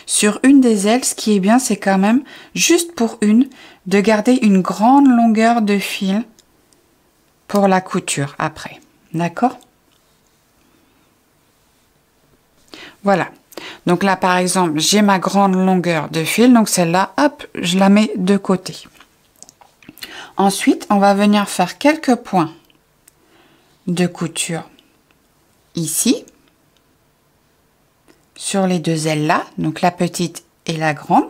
Sur une des ailes, ce qui est bien, c'est quand même, juste pour une, de garder une grande longueur de fil pour la couture après. D'accord? Voilà. Donc là, par exemple, j'ai ma grande longueur de fil. Donc celle-là, hop, je la mets de côté. Ensuite, on va venir faire quelques points de couture ici, sur les deux ailes là, donc la petite et la grande.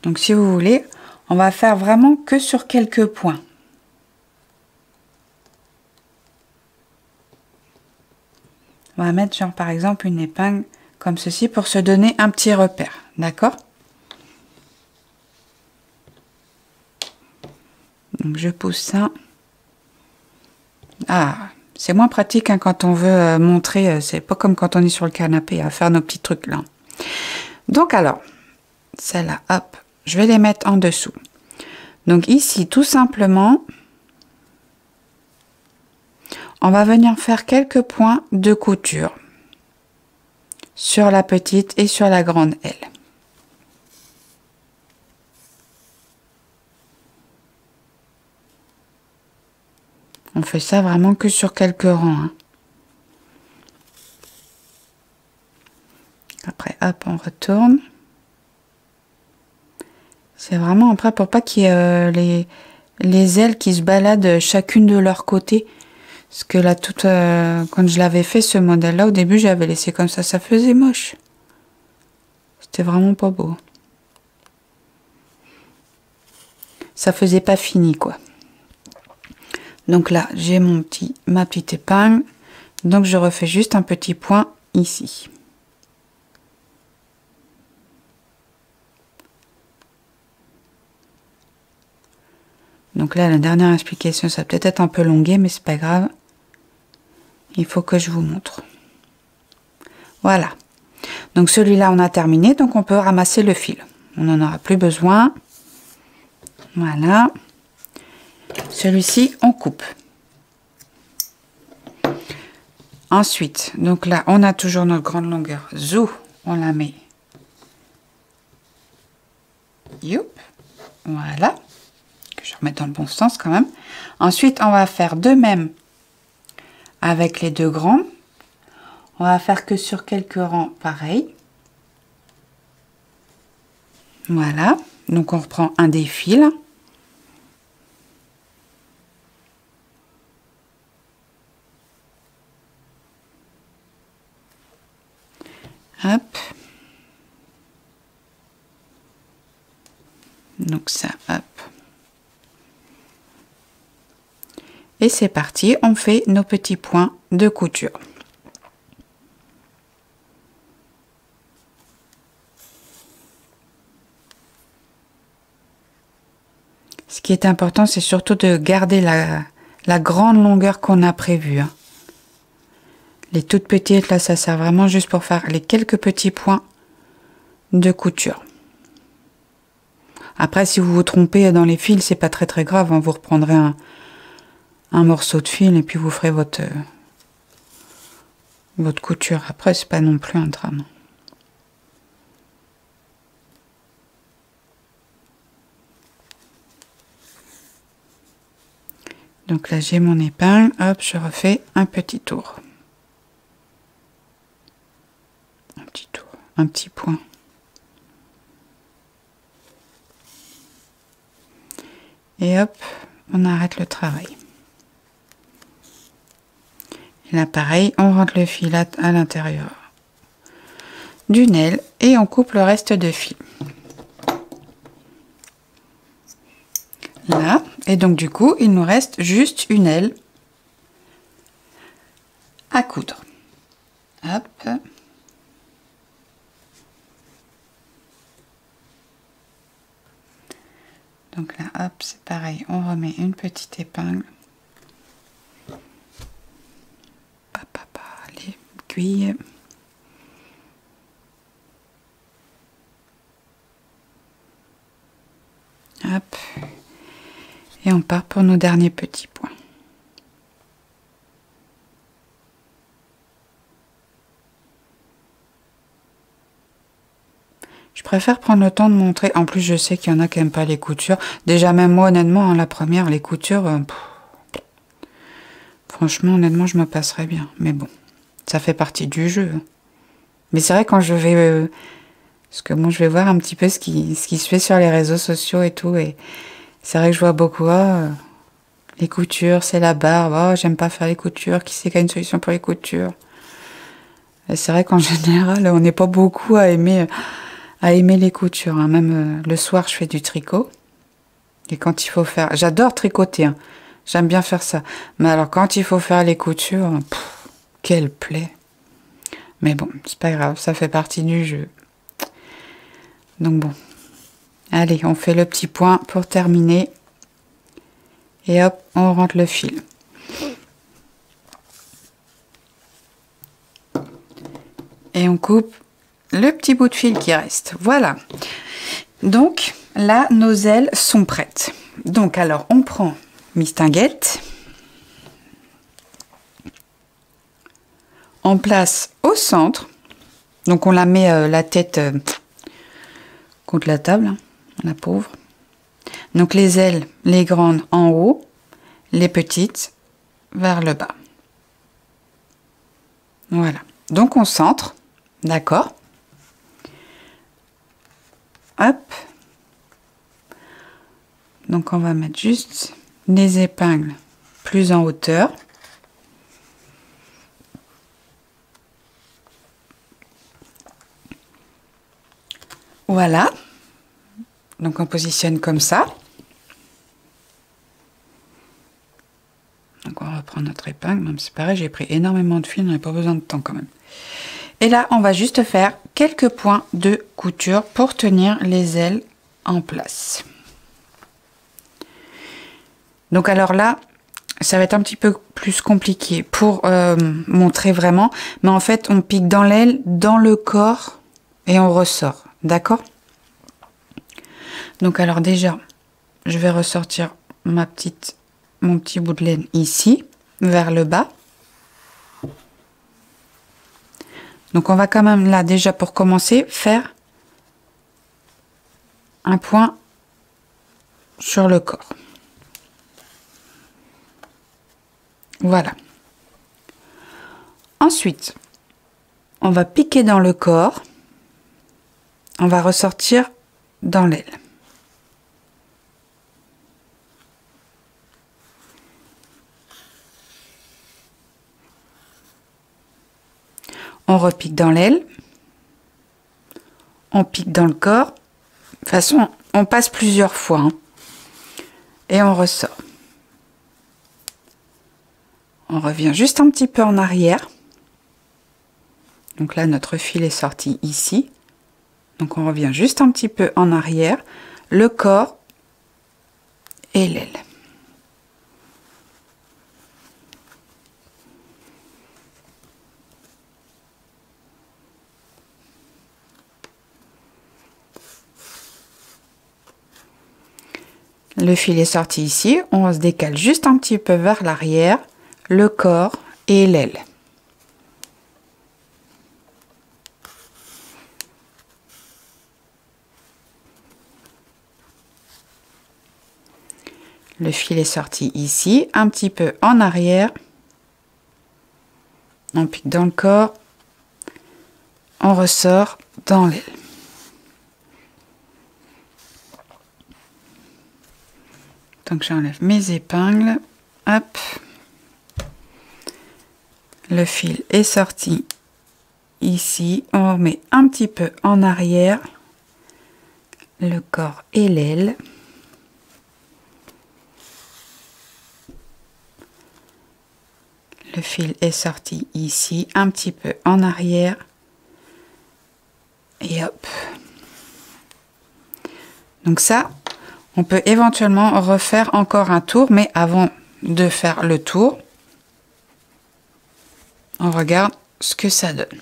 Donc si vous voulez, on va faire vraiment que sur quelques points. On va mettre genre par exemple une épingle comme ceci pour se donner un petit repère, d'accord? Donc je pousse ça. Ah, c'est moins pratique hein, quand on veut montrer, c'est pas comme quand on est sur le canapé à faire nos petits trucs là. Donc alors, celle-là, hop, je vais les mettre en dessous. Donc ici, tout simplement, on va venir faire quelques points de couture sur la petite et sur la grande aile. On fait ça vraiment que sur quelques rangs. Hein. Après, hop, on retourne. C'est vraiment après pour pas qu'il y ait les ailes qui se baladent chacune de leur côté. Parce que là, quand je l'avais fait, ce modèle-là, au début, j'avais laissé comme ça faisait moche. C'était vraiment pas beau. Ça faisait pas fini, quoi. Donc là, j'ai ma petite épingle. Donc, je refais juste un petit point ici. Donc là, la dernière explication, ça va peut-être être un peu longué, mais c'est pas grave. Il faut que je vous montre. Voilà. Donc celui-là, on a terminé. Donc on peut ramasser le fil. On n'en aura plus besoin. Voilà. Celui-ci, on coupe. Ensuite, donc là, on a toujours notre grande longueur. Zou, on la met. Youp. Voilà. Que je remette dans le bon sens quand même. Ensuite, on va faire de même avec les deux grands. On va faire que sur quelques rangs, pareil. Voilà. Donc, on reprend un des fils. Hop. Donc ça, hop. Et c'est parti, on fait nos petits points de couture. Ce qui est important, c'est surtout de garder la grande longueur qu'on a prévue. Hein. Les toutes petites, là, ça sert vraiment juste pour faire les quelques petits points de couture. Après, si vous vous trompez dans les fils, c'est pas très grave. Hein. Vous reprendrez un morceau de fil et puis vous ferez votre couture. Après, c'est pas non plus un drame. Donc là, j'ai mon épingle. Hop, je refais un petit tour. Un petit tour, un petit point. Et hop, on arrête le travail. Et là, pareil, on rentre le fil à l'intérieur d'une aile et on coupe le reste de fil. Là, et donc du coup, il nous reste juste une aile à coudre. Hop. Donc là, hop, c'est pareil, on remet une petite épingle. L'aiguille. Hop. Et on part pour nos derniers petits points. Je préfère prendre le temps de montrer. En plus, je sais qu'il y en a qui n'aiment pas les coutures. Déjà, même moi, honnêtement, hein, la première, les coutures... franchement, honnêtement, je me passerais bien. Mais bon, ça fait partie du jeu. Mais c'est vrai, quand je vais... parce que bon, je vais voir un petit peu ce qui se fait sur les réseaux sociaux et tout. Et c'est vrai que je vois beaucoup... les coutures, c'est la barbe. Oh, j'aime pas faire les coutures. Qui c'est qui a une solution pour les coutures? Et c'est vrai qu'en général, on n'est pas beaucoup à aimer les coutures. Hein. Même le soir, je fais du tricot. Et quand il faut faire... J'adore tricoter. Hein. J'aime bien faire ça. Mais alors, quand il faut faire les coutures, quelle plaie. Mais bon, c'est pas grave. Ça fait partie du jeu. Donc bon. Allez, on fait le petit point pour terminer. Et hop, on rentre le fil. Et on coupe le petit bout de fil qui reste. Voilà. Donc, là, nos ailes sont prêtes. Donc, alors, on prend Mistinguette. On place au centre. Donc, on la met la tête contre la table, hein, la pauvre. Donc, les ailes, les grandes en haut, les petites vers le bas. Voilà. Donc, on centre. D'accord. Hop. Donc, on va mettre juste les épingles plus en hauteur. Voilà. Donc, on positionne comme ça. Donc, on va reprendre notre épingle. Même c'est pareil, j'ai pris énormément de fil, on n'a pas besoin de temps quand même. Et là, on va juste faire quelques points de couture pour tenir les ailes en place. Donc alors là, ça va être un petit peu plus compliqué pour montrer vraiment. Mais en fait, on pique dans l'aile, dans le corps et on ressort. D'accord? Donc alors déjà, je vais ressortir mon petit bout de laine ici, vers le bas. Donc on va quand même là déjà pour commencer faire un point sur le corps. Voilà. Ensuite, on va piquer dans le corps. On va ressortir dans l'aile. On repique dans l'aile, on pique dans le corps. De toute façon, on passe plusieurs fois. Hein, et on ressort. On revient juste un petit peu en arrière. Donc là, notre fil est sorti ici. Donc on revient juste un petit peu en arrière. Le corps et l'aile. Le fil est sorti ici, on se décale juste un petit peu vers l'arrière, le corps et l'aile. Le fil est sorti ici, un petit peu en arrière. On pique dans le corps, on ressort dans l'aile. Donc j'enlève mes épingles, hop, le fil est sorti ici, on remet un petit peu en arrière, le corps et l'aile. Le fil est sorti ici, un petit peu en arrière, et hop. Donc ça, on peut éventuellement refaire encore un tour, mais avant de faire le tour, on regarde ce que ça donne.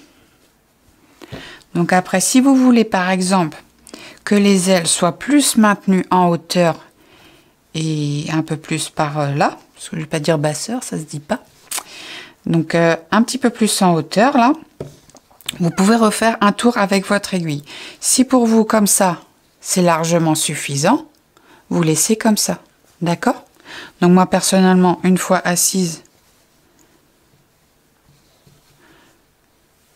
Donc après, si vous voulez par exemple que les ailes soient plus maintenues en hauteur et un peu plus par là, parce que je ne vais pas dire basseur, ça se dit pas. Donc un petit peu plus en hauteur là, Vous pouvez refaire un tour avec votre aiguille. Si pour vous, comme ça, c'est largement suffisant, vous laissez comme ça. D'accord? Donc moi, personnellement, une fois assise,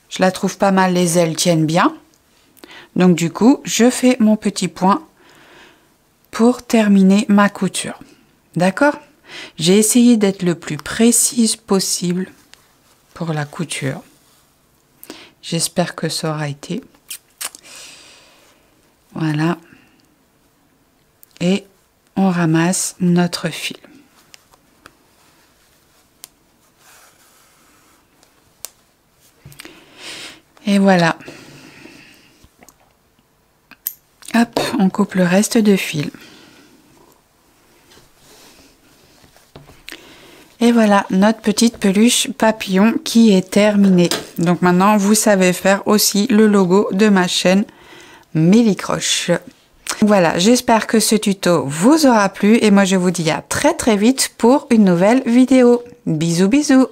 je la trouve pas mal, les ailes tiennent bien. Donc du coup, je fais mon petit point pour terminer ma couture. D'accord? J'ai essayé d'être le plus précise possible pour la couture. J'espère que ça aura été. Voilà. Et on ramasse notre fil. Et voilà. Hop, on coupe le reste de fil. Et voilà notre petite peluche papillon qui est terminée. Donc maintenant, vous savez faire aussi le logo de ma chaîne Mélicroche. Voilà, j'espère que ce tuto vous aura plu et moi je vous dis à très vite pour une nouvelle vidéo. Bisous bisous.